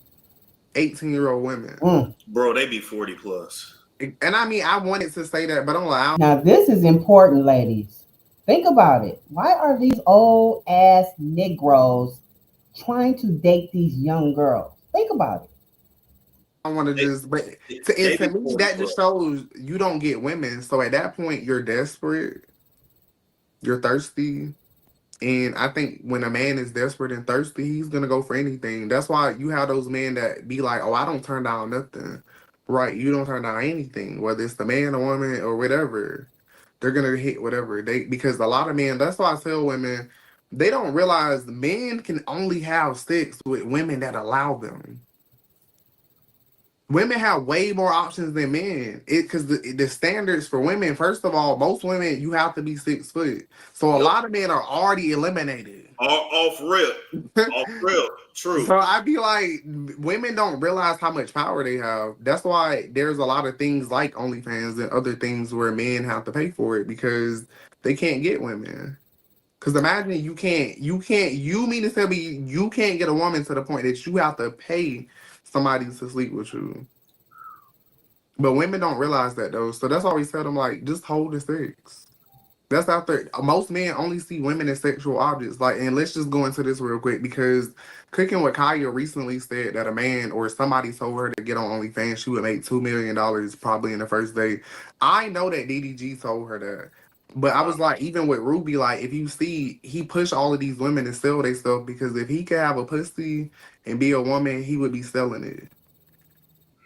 18-year-old women. Bro, they be 40 plus. And I mean, I wanted to say that, but I'm like, now this is important, ladies. Think about it. Why are these old ass Negroes trying to date these young girls? Think about it. I want to just, but to me, that just shows you don't get women. So at that point, you're desperate, you're thirsty. And I think when a man is desperate and thirsty, he's going to go for anything. That's why you have those men that be like, oh, I don't turn down nothing. Right, you don't turn down anything, whether it's the man, or woman, or whatever. They're gonna hit whatever because a lot of men. That's why I tell women, they don't realize men can only have sex with women that allow them. Women have way more options than men. Because the standards for women, first of all, most women you have to be 6 foot. So a lot of men are already eliminated. Off rip. True. So I'd be like, women don't realize how much power they have. That's why there's a lot of things like OnlyFans and other things where men have to pay for it because they can't get women. Because imagine you mean to tell me you can't get a woman to the point that you have to pay somebody to sleep with you. But women don't realize that though. So that's why we tell them, like, just hold the sex. That's out there. Most men only see women as sexual objects. Like, and let's just go into this real quick because Cooking with Kaya recently said that a man or somebody told her to get on OnlyFans, she would make $2 million probably in the first day. I know that DDG told her that. But I was like, even with Ruby, like, if you see, he pushed all of these women to sell their stuff because if he could have a pussy and be a woman, he would be selling it.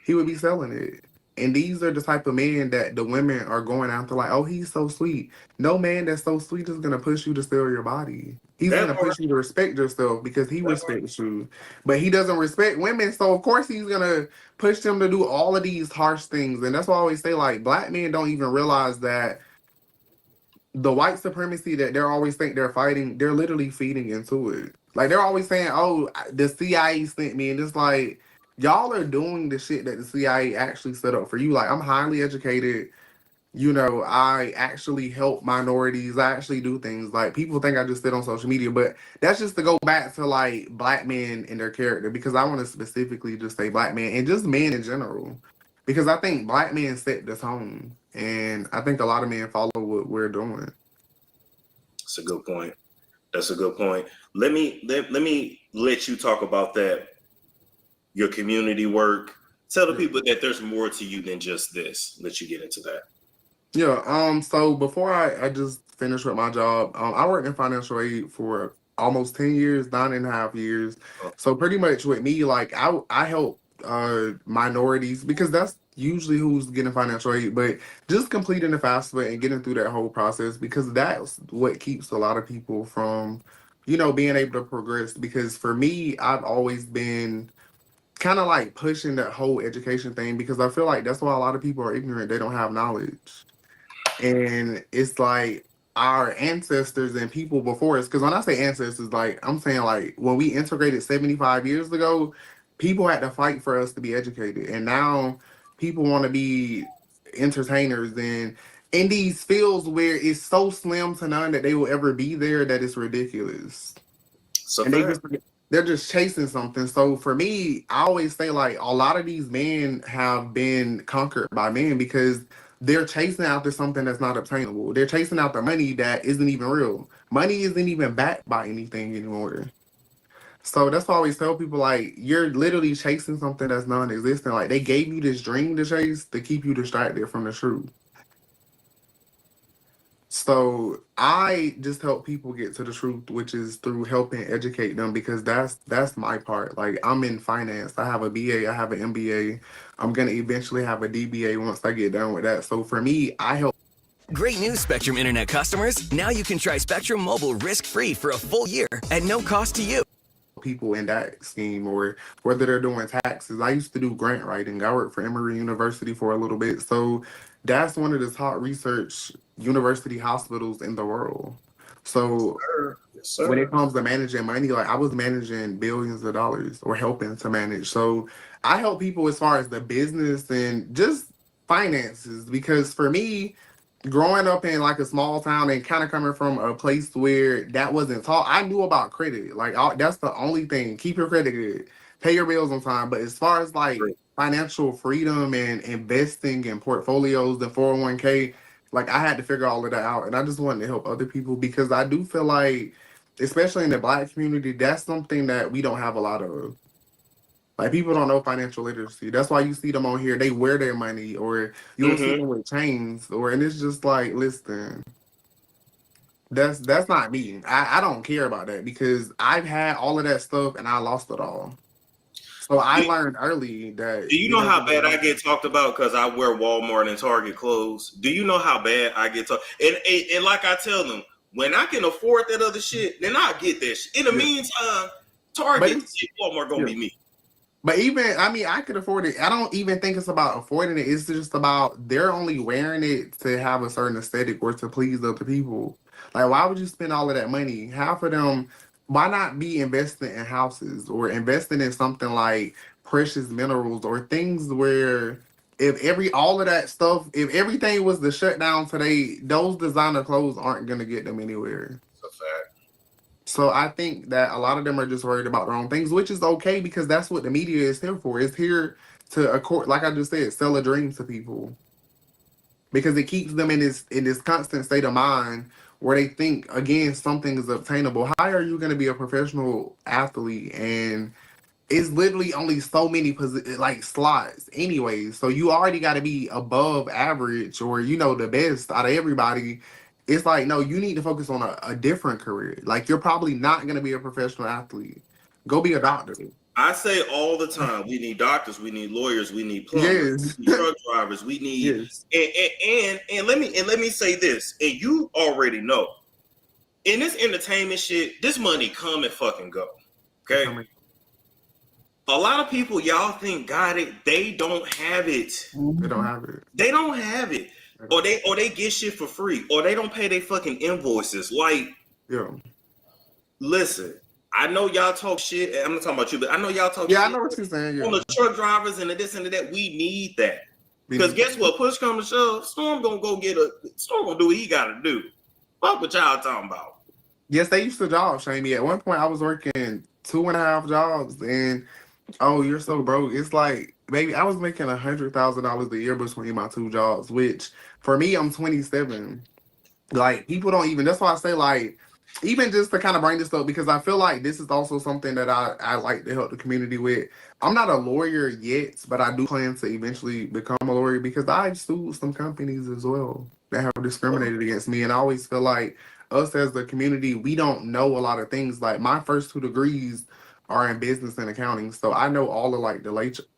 He would be selling it. And these are the type of men that the women are going after, like, oh, he's so sweet. No man that's so sweet is going to push you to sell your body. He's going to push you to respect yourself because he respects you. But he doesn't respect women, so of course he's going to push them to do all of these harsh things. And that's why I always say, like, black men don't even realize that the white supremacy that they're always think they're fighting, they're literally feeding into it. Like, they're always saying, oh, the CIA sent me. And it's like, y'all are doing the shit that the CIA actually set up for you. Like, I'm highly educated. You know, I actually help minorities. I actually do things. Like, people think I just sit on social media, but that's just to go back to, like, black men and their character, because I want to specifically just say black men and just men in general, because I think black men set the tone, and I think a lot of men follow what we're doing. That's a good point. That's a good point. Let me let you talk about that. Your community work. Tell the people that there's more to you than just this. Let you get into that. Yeah. So before I just finished with my job, I worked in financial aid for almost 10 years, 9.5 years. So pretty much with me, like I help minorities because that's usually who's getting financial aid, but just completing the FAFSA and getting through that whole process because that's what keeps a lot of people from, being able to progress. Because for me, I've always been kind of like pushing that whole education thing because I feel like that's why a lot of people are ignorant. They don't have knowledge. And it's like our ancestors and people before us, because when I say ancestors, like I'm saying like when we integrated 75 years ago, people had to fight for us to be educated. And now people want to be entertainers and in these fields where it's so slim to none that they will ever be there that it's ridiculous. So And they're just chasing something. So for me, I always say like a lot of these men have been conquered by men because they're chasing after something that's not obtainable. They're chasing after money that isn't even real. Money isn't even backed by anything anymore. So that's why I always tell people like you're literally chasing something that's non-existent. Like they gave you this dream to chase to keep you distracted from the truth. So I just help people get to the truth, which is through helping educate them because that's my part. Like I'm in finance. I have a BA, I have an MBA. I'm gonna eventually have a DBA once I get done with that. So for me, I help. Great news, Spectrum Internet customers. Now you can try Spectrum Mobile risk-free for a full year at no cost to you. People in that scheme or whether they're doing taxes. I used to do grant writing. I worked for Emory University for a little bit. So that's one of the top research university hospitals in the world. So Yes, sir. when it comes to managing money, like I was managing billions of dollars or helping to manage. So I help people as far as the business and just finances because for me, growing up in like a small town and kind of coming from a place where that wasn't taught, I knew about credit. Like that's the only thing. Keep your credit good, pay your bills on time. But as far as like financial freedom and investing in portfolios, the 401k, like I had to figure all of that out. And I just wanted to help other people because I do feel like, especially in the Black community, that's something that we don't have a lot of. Like people don't know financial literacy. That's why you see them on here. They wear their money, or you'll see them with chains, and it's just like, listen, that's not me. I don't care about that because I've had all of that stuff and I lost it all. So I learned early that. Do you know how bad I get talked about because I wear Walmart and Target clothes? Do you know how bad I get talked? And like I tell them, when I can afford that other shit, then I get that shit. In the meantime, Target, Walmart gonna be me. But even, I mean, I could afford it. I don't even think it's about affording it. It's just about they're only wearing it to have a certain aesthetic or to please other people. Like, why would you spend all of that money? Half of them, why not be investing in houses or investing in something like precious minerals or things where all of that stuff, if everything was to shut down today, those designer clothes aren't going to get them anywhere. That's a fact. So I think that a lot of them are just worried about their own things, which is okay because that's what the media is here for. It's here to, like I just said, sell a dream to people because it keeps them in this constant state of mind where they think again something is obtainable. How are you going to be a professional athlete and it's literally only so many like slots anyway? So you already got to be above average or the best out of everybody. It's like, no, you need to focus on a different career. Like, you're probably not going to be a professional athlete. Go be a doctor. I say all the time, we need doctors, we need lawyers, we need plumbers, we need truck drivers, we need and let me say this, and you already know, in this entertainment shit, this money come and fucking go. Okay. A lot of people y'all think got it, they don't have it. They don't have it. They don't have it. Or they get shit for free, or they don't pay their fucking invoices. Like, listen, I know y'all talk shit. I'm not talking about you, but I know y'all talk shit. Yeah, I know what you're saying. On the truck drivers and the this and the that, we need that. Because guess what? Push come to shove, Storm gonna do what he gotta do. Fuck what y'all talking about. Yes, they used to job shame me. At one point, I was working 2.5 jobs, and you're so broke. It's like, baby, I was making $100,000 a year between my two jobs, which for me, I'm 27. Like, people don't even, that's why I say, like, even just to kind of bring this up, because I feel like this is also something that I like to help the community with. I'm not a lawyer yet, but I do plan to eventually become a lawyer because I've sued some companies as well that have discriminated against me. And I always feel like us as the community, we don't know a lot of things. Like my first 2 degrees are in business and accounting, so I know all of like the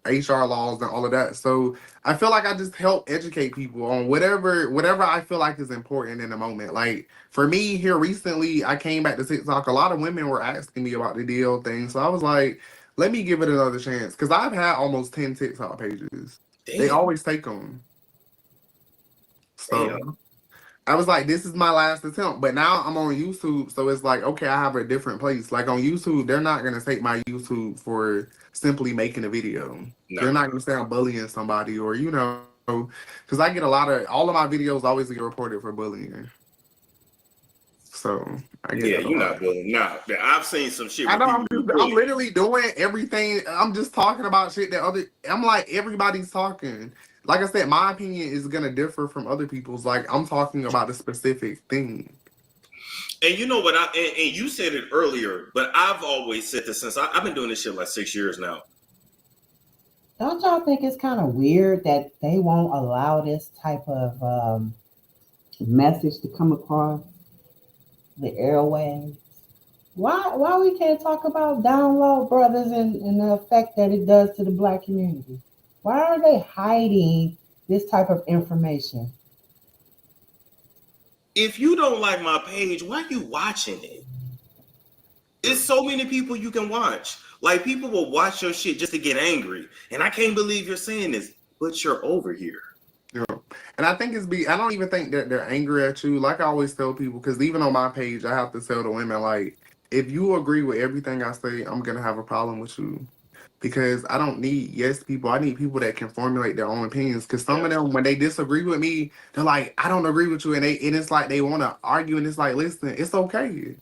HR laws and all of that. So I feel like I just help educate people on whatever I feel like is important in the moment. Like for me here recently, I came back to TikTok. A lot of women were asking me about the DL thing, so I was like, let me give it another chance because I've had almost 10 TikTok pages. Damn. They always take them. So. Damn. I was like, this is my last attempt. But now I'm on YouTube, so it's like, okay, I have a different place. Like on YouTube, they're not going to take my YouTube for simply making a video. No. They're not going to say I'm bullying somebody or, you know, because I get all of my videos always get reported for bullying. So I get that you're not bullying. Nah, I've seen some shit. I know. I'm literally doing everything. I'm just talking about shit that I'm like, everybody's talking. Like I said, my opinion is gonna differ from other people's. Like I'm talking about a specific thing. And you know what? And you said it earlier, but I've always said this since I've been doing this shit like 6 years now. Don't y'all think it's kind of weird that they won't allow this type of message to come across the airwaves? Why we can't talk about download brothers and the effect that it does to the Black community? Why are they hiding this type of information? If you don't like my page, why are you watching it? There's so many people you can watch. Like people will watch your shit just to get angry. And I can't believe you're saying this, but you're over here. Yeah. And I think I don't even think that they're angry at you. Like I always tell people, because even on my page, I have to tell the women, like, if you agree with everything I say, I'm going to have a problem with you. Because I don't need yes people. I need people that can formulate their own opinions. Because some of them, when they disagree with me, they're like, I don't agree with you. And it's like they want to argue. And it's like, listen, it's okay.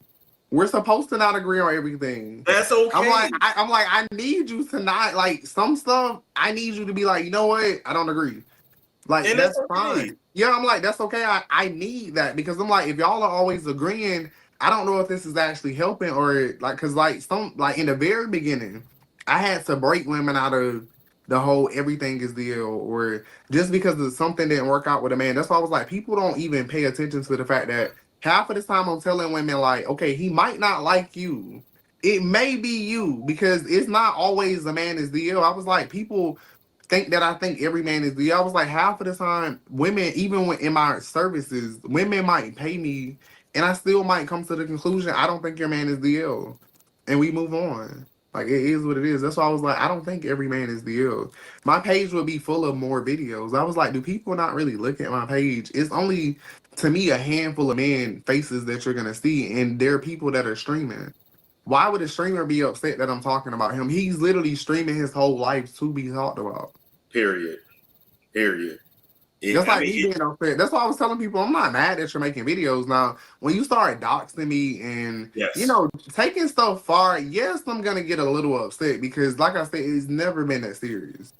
We're supposed to not agree on everything. That's okay. I'm like, I need you to not, like, some stuff, I need you to be like, you know what? I don't agree. Like, and that's fine. Yeah, I'm like, that's okay. I need that. Because I'm like, if y'all are always agreeing, I don't know if this is actually helping or, like, because, like, in the very beginning, I had to break women out of the whole everything is deal or just because of something didn't work out with a man. That's why I was like, people don't even pay attention to the fact that half of the time I'm telling women like, okay, he might not like you. It may be you because it's not always a man is deal. I was like, people think that I think every man is deal. I was like, half of the time, women, even when in my services, women might pay me and I still might come to the conclusion, I don't think your man is deal. And we move on. Like, it is what it is. That's why I was like, I don't think every man is the ill. My page would be full of more videos. I was like, do people not really look at my page? It's only, to me, a handful of men faces that you're going to see, and there are people that are streaming. Why would a streamer be upset that I'm talking about him? He's literally streaming his whole life to be talked about. Period. That's like me being upset. That's why I was telling people, I'm not mad that you're making videos. Now, when you start doxing me and, you know, taking stuff far, yes, I'm going to get a little upset because, like I said, it's never been that serious.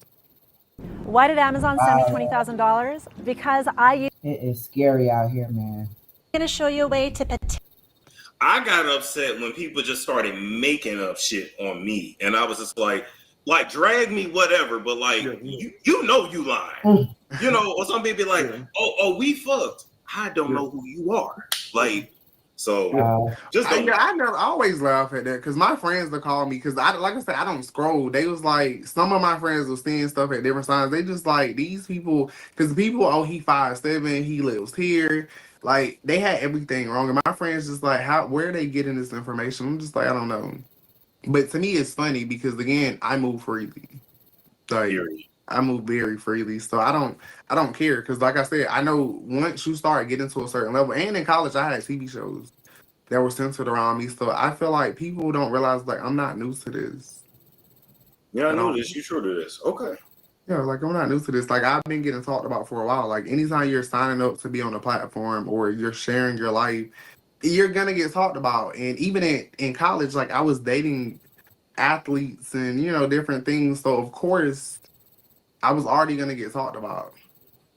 Why did Amazon send me $20,000? Because it is scary out here, man. I'm going to show you a way to I got upset when people just started making up shit on me. And I was just like, drag me, whatever, but like, you know you lying. You know, or some people be like, oh, we fucked. I don't know who you are. Like, so just don't. I always laugh at that because my friends will call me because like I said, I don't scroll. They was like, some of my friends were seeing stuff at different times. They just like these people because people, oh, he 5'7", he lives here. Like they had everything wrong. And my friends just like, where are they getting this information? I'm just like, I don't know. But to me, it's funny because again, I move freely. Like I move very freely, so I don't care because, like I said, I know once you start getting to a certain level, and in college I had TV shows that were centered around me, so I feel like people don't realize like I'm not new to this. Yeah, I know this. You sure to this? Okay. Yeah, like I'm not new to this. Like I've been getting talked about for a while. Like anytime you're signing up to be on a platform or you're sharing your life, you're gonna get talked about. And even in college, like I was dating athletes and different things, so of course I was already gonna get talked about.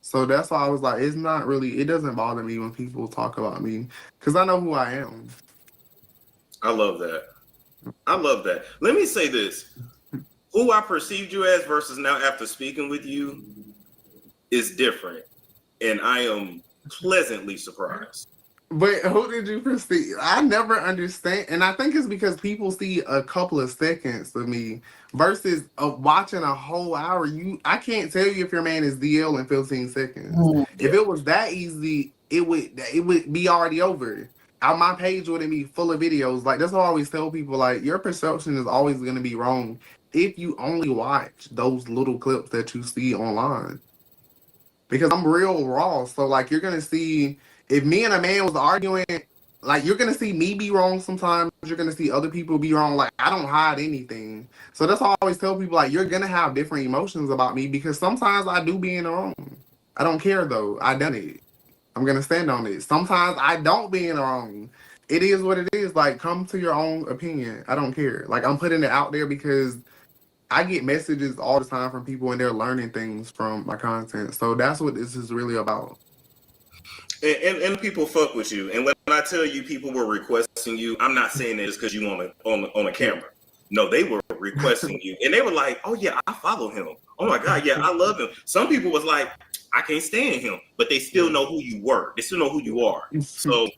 So that's why I was like, it doesn't bother me when people talk about me because I know who I am. I love that. Let me say this. Who I perceived you as versus now after speaking with you is different. And I am pleasantly surprised. But who did you perceive? I never understand, and I think it's because people see a couple of seconds of me versus watching a whole hour. I can't tell you if your man is DL in 15 seconds. If it was that easy, it would be already over. My page wouldn't be full of videos. Like that's what I always tell people. Like your perception is always going to be wrong if you only watch those little clips that you see online. Because I'm real raw, so like you're gonna see. If me and a man was arguing, like you're gonna see me be wrong sometimes. You're gonna see other people be wrong. Like I don't hide anything. So that's why I always tell people like you're gonna have different emotions about me because sometimes I do be in the wrong. I don't care though. I done it. I'm gonna stand on it. Sometimes I don't be in the wrong. It is what it is. Like come to your own opinion. I don't care. Like I'm putting it out there because I get messages all the time from people and they're learning things from my content. So that's what this is really about. And people fuck with you. And when I tell you people were requesting you, I'm not saying that just because you on a camera. No, they were requesting you. And they were like, oh yeah, I follow him. Oh my God, yeah, I love him. Some people was like, I can't stand him, but they still know who you were. They still know who you are. So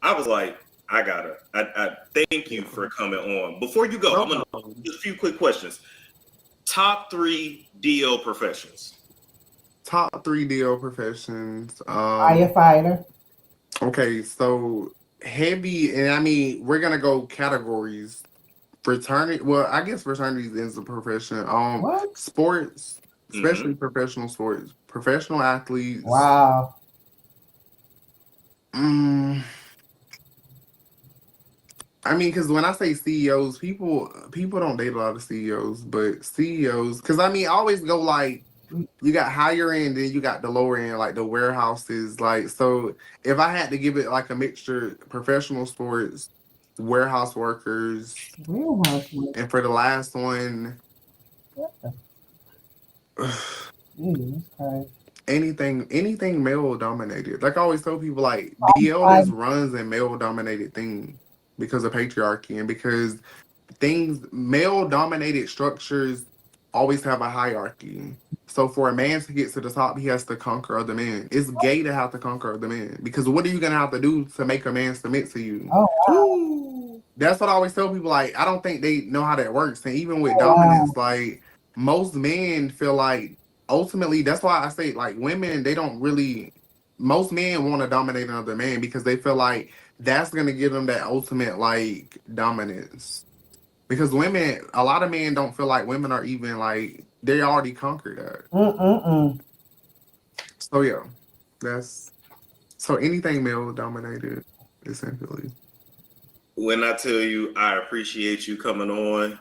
I was like, I thank you for coming on. Before you go, I'm gonna just a few quick questions. Top 3 DL professions. Top 3 DL professions. Firefighter. Okay, so heavy, and I mean we're gonna go categories. Fraternity. Well, I guess fraternity is a profession. What? Sports, especially professional sports, professional athletes. Wow. I mean, because when I say CEOs, people don't date a lot of CEOs, but CEOs, because I mean, I always go like, you got higher end, then you got the lower end, like the warehouses. Like, so if I had to give it like a mixture, professional sports, warehouse workers, and for the last one, anything male dominated. Like I always tell people, like DL just runs a male dominated thing because of patriarchy and because male dominated structures always have a hierarchy. So for a man to get to the top, he has to conquer other men. It's gay to have to conquer other men because what are you gonna have to do to make a man submit to you? Oh, wow. That's what I always tell people. Like I don't think they know how that works. And even with dominance, like most men feel like ultimately that's why I say like women, they don't really. Most men want to dominate another man because they feel like that's gonna give them that ultimate like dominance. Because women, a lot of men don't feel like women are even like they already conquered that. So yeah, so anything male dominated essentially. When I tell you I appreciate you coming on,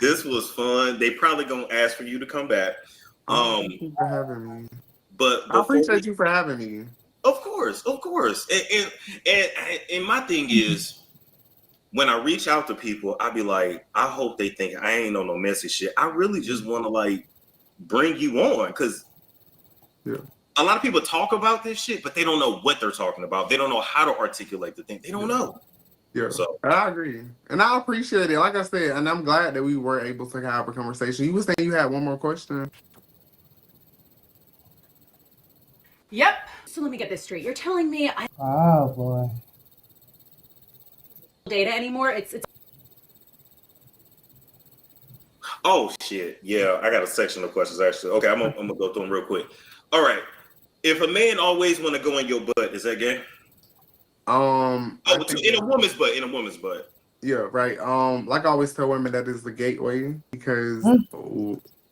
this was fun. They probably gonna ask for you to come back. Thank you for having me. But I appreciate you for having me. Of course. And my thing is, when I reach out to people, I be like, I hope they think I ain't on no messy shit. I really just want to like bring you on because a lot of people talk about this shit, but they don't know what they're talking about. They don't know how to articulate the thing. They don't know. Yeah, so I agree, and I appreciate it. Like I said, and I'm glad that we were able to have a conversation. You were saying you had one more question. Yep. So let me get this straight. You're telling me I Oh boy. data anymore? It's Oh shit. Yeah, I got a section of questions actually. Okay, I'm gonna go through them real quick. All right. If a man always want to go in your butt, is that gay? In a woman's butt. Yeah, right. Like I always tell women, that is the gateway because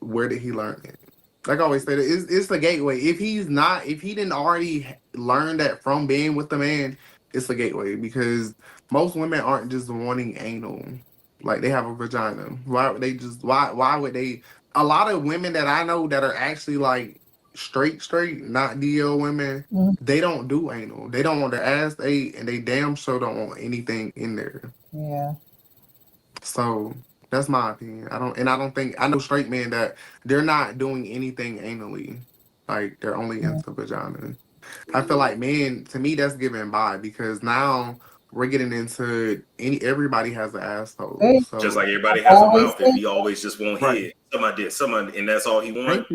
where did he learn it? Like I always say, it's the gateway. If he didn't already learn that from being with the man, it's the gateway because most women aren't just wanting anal. Like they have a vagina. Why would they just? Why would they? A lot of women that I know that are actually like straight, not DL women, they don't do anal. They don't want their ass ate, and they damn sure don't want anything in there. Yeah. So that's my opinion. I know straight men that they're not doing anything anally. Like they're only into vagina. I feel like men, to me, that's giving by because now we're getting into everybody has an asshole. So just like everybody has a mouth and we always just want head. Somebody and that's all he wants.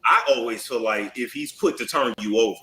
I always feel like if he's quick to turn you over,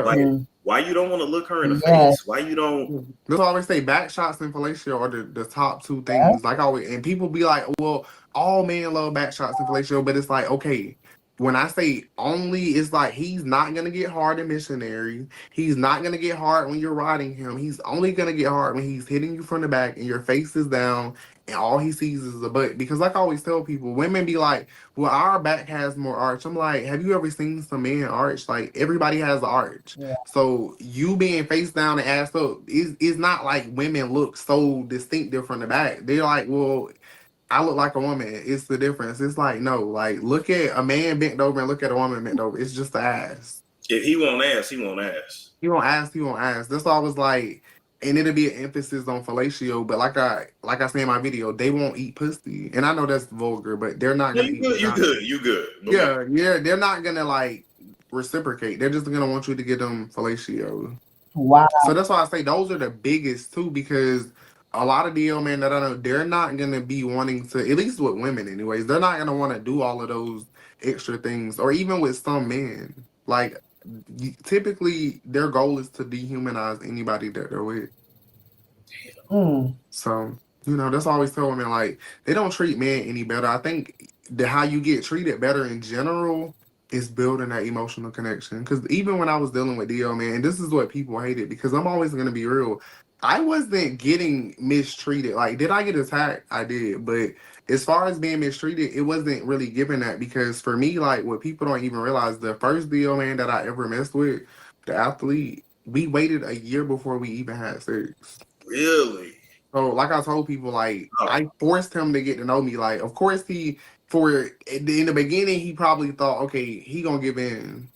like Why you don't want to look her in the Yes. face? Why you don't? That's why I always say back shots and fellatio are the top two things. Like always, and people be like, well, all men love back shots and fellatio, but it's like, okay, when I say only, it's like he's not gonna get hard in missionary. He's not gonna get hard when you're riding him. He's only gonna get hard when he's hitting you from the back and your face is down and all he sees is a butt. Because like I always tell people, women be like, well, our back has more arch. I'm like, have you ever seen some men arch? Like everybody has an arch. Yeah. So you being face down and ass up is not like women look so distinctive from the back. They're like, well, I look like a woman. It's the difference. It's like, no, like look at a man bent over and look at a woman bent over. It's just the ass. If he won't ask, he won't ask. He won't ask, he won't ask. That's why I was like, and it'll be an emphasis on fellatio, but like I say in my video, they won't eat pussy. And I know that's vulgar, but they're not gonna eat You good. Yeah, they're not gonna like reciprocate. They're just gonna want you to get them fellatio. Wow. So that's why I say those are the biggest too, because a lot of DL men that I know, they're not gonna be wanting to, at least with women anyways, they're not gonna want to do all of those extra things, or even with some men. Like typically their goal is to dehumanize anybody that they're with. So, you know, that's always tell women, like, they don't treat men any better. I think how you get treated better in general is building that emotional connection. Because even when I was dealing with DL, man, and this is what people hated, because I'm always going to be real, I wasn't getting mistreated. Like, did I get attacked? I did. But as far as being mistreated, it wasn't really given that, because for me, like, what people don't even realize, the first DL man that I ever messed with, the athlete, we waited a year before we even had sex. Really? So, like I told people, like, I forced him to get to know me. Like, of course, in the beginning, he probably thought, okay, he gonna give in.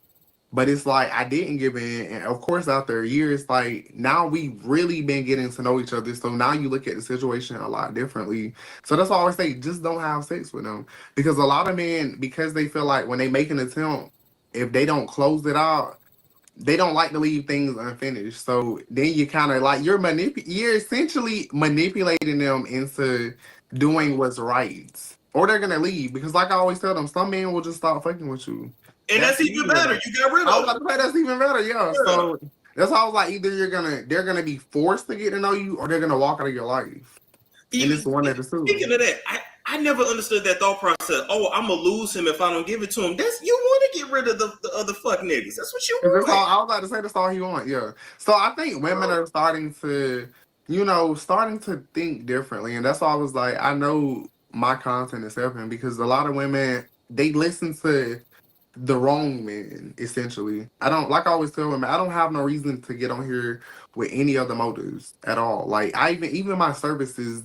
But it's like, I didn't give in. And of course, after a year, it's like, now we've really been getting to know each other. So now you look at the situation a lot differently. So that's why I always say, just don't have sex with them. Because a lot of men, because they feel like when they make an attempt, if they don't close it out, they don't like to leave things unfinished. So then you kind of like, you're essentially manipulating them into doing what's right. Or they're going to leave. Because like I always tell them, some men will just stop fucking with you. And that's even better. You got rid of I was about to say that's even better, yeah. So that's how I was like, either they're gonna be forced to get to know you, or they're gonna walk out of your life. And it's one of the two. Speaking of that, I never understood that thought process. Oh, I'm gonna lose him if I don't give it to him. That's, you want to get rid of the other fuck niggas. That's what you want. I was about to say that's all he wants, yeah. So I think women are starting to think differently, and that's why I was like, I know my content is helping, because a lot of women, they listen to the wrong men, essentially. I always tell women, I don't have no reason to get on here with any other motives at all. Like, even my services,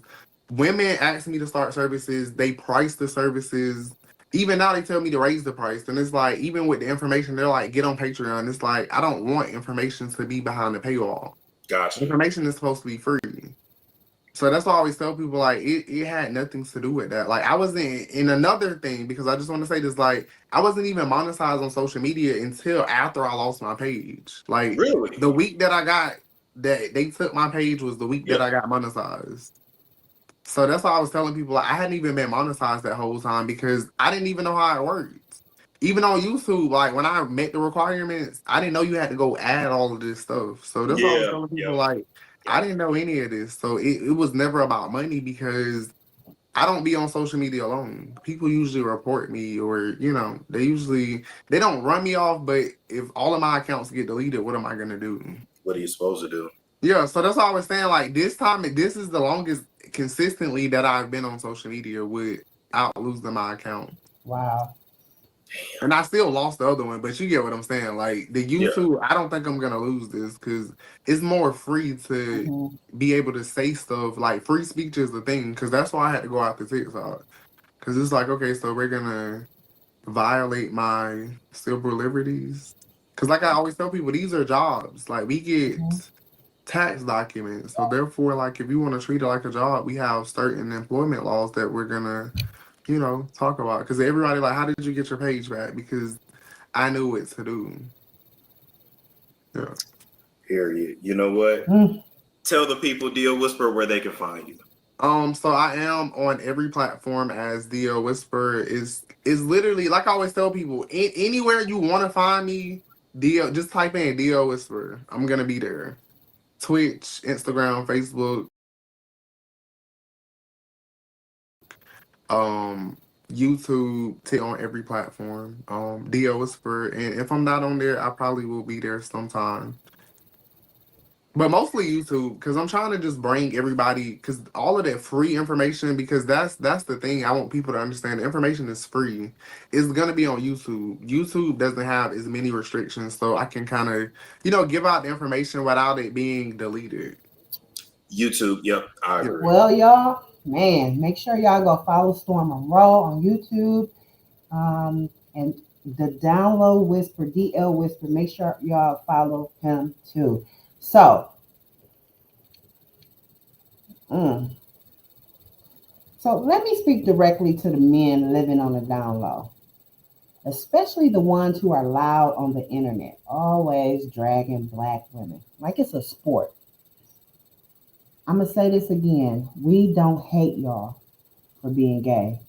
women ask me to start services, they price the services. Even now they tell me to raise the price. And it's like, even with the information, they're like, get on Patreon. It's like, I don't want information to be behind the paywall. Gotcha. Information is supposed to be free. So that's why I always tell people, like, it had nothing to do with that. Like, I wasn't in another thing, because I just want to say this, like, I wasn't even monetized on social media until after I lost my page. Like, really? The week that they took my page was the week that I got monetized. So that's why I was telling people, like, I hadn't even been monetized that whole time, because I didn't even know how it worked. Even on YouTube, like, when I met the requirements, I didn't know you had to go add all of this stuff. So that's why I was telling people, like, I didn't know any of this. So it was never about money, because I don't be on social media alone. People usually report me, or, you know, they don't run me off, but if all of my accounts get deleted, what am I going to do? What are you supposed to do? Yeah, so that's why I was saying, like, this is the longest consistently that I've been on social media without losing my account. Wow. And I still lost the other one, but you get what I'm saying. Like, the YouTube, I don't think I'm going to lose this, because it's more free to be able to say stuff. Like, free speech is the thing, because that's why I had to go out to TikTok. Because it's like, okay, so we're going to violate my civil liberties. Because like I always tell people, these are jobs. Like, we get tax documents. So therefore, like, if you want to treat it like a job, we have certain employment laws that we're going to, you know, talk about. Because everybody, like, how did you get your page back? Because I knew what to do. Yeah. Period. You know what? Tell the people, DL Whisperer, where they can find you. So I am on every platform as DL Whisperer. Is literally, like I always tell people, anywhere you want to find me, Dio, just type in Dio Whisper. I'm gonna be there. Twitch, Instagram, Facebook, YouTube, on every platform. Dio Whisper, and if I'm not on there, I probably will be there sometime. But mostly YouTube, because I'm trying to just bring everybody, because all of that free information, because that's the thing I want people to understand. The information is free. It's gonna be on YouTube. YouTube doesn't have as many restrictions, so I can kind of, give out the information without it being deleted. YouTube, yep, I agree. Well, y'all, man, make sure y'all go follow Storm Monroe on YouTube. And the Download Whisper, DL Whisper, make sure y'all follow him too. So, so let me speak directly to the men living on the down low, especially the ones who are loud on the internet, always dragging Black women like it's a sport. I'm going to say this again. We don't hate y'all for being gay.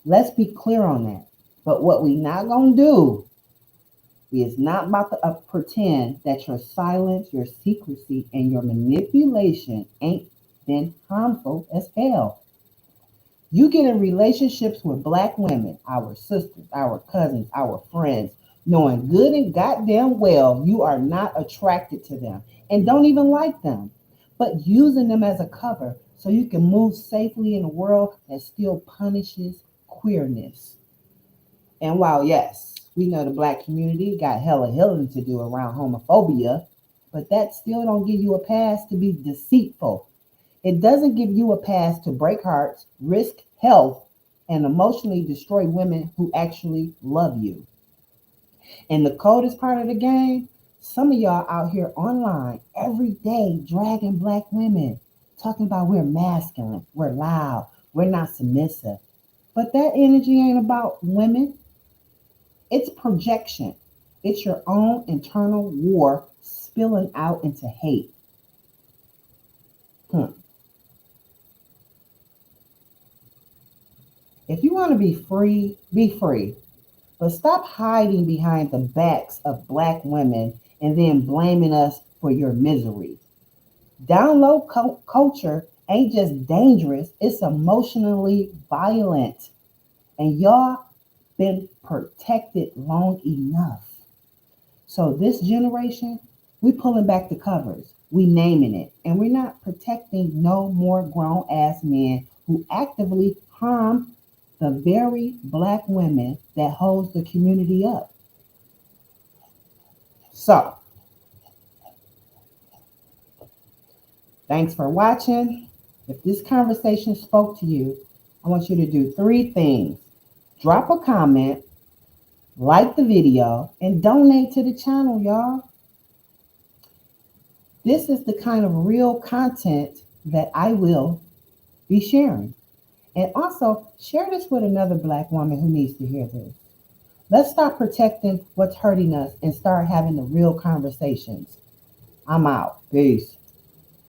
Let's be clear on that. But what we not going to do is not about to pretend that your silence, your secrecy, and your manipulation ain't been harmful as hell. You get in relationships with Black women, our sisters, our cousins, our friends, knowing good and goddamn well you are not attracted to them and don't even like them, but using them as a cover so you can move safely in a world that still punishes queerness. And while, yes, we know the Black community got hella healing to do around homophobia, but that still don't give you a pass to be deceitful. It doesn't give you a pass to break hearts, risk health, and emotionally destroy women who actually love you. And the coldest part of the game, some of y'all out here online every day dragging Black women, talking about we're masculine, we're loud, we're not submissive. But that energy ain't about women. It's projection. It's your own internal war spilling out into hate. If you want to be free, be free. But stop hiding behind the backs of Black women and then blaming us for your misery. Download culture ain't just dangerous, it's emotionally violent. And y'all been protected long enough. So this generation, we pulling back the covers, we naming it, and we're not protecting no more grown ass men who actively harm the very Black women that holds the community up. So, thanks for watching. If this conversation spoke to you, I want you to do 3 things. Drop a comment, like the video, and donate to the channel, y'all. This is the kind of real content that I will be sharing. And also, share this with another Black woman who needs to hear this. Let's stop protecting what's hurting us and start having the real conversations. I'm out. Peace.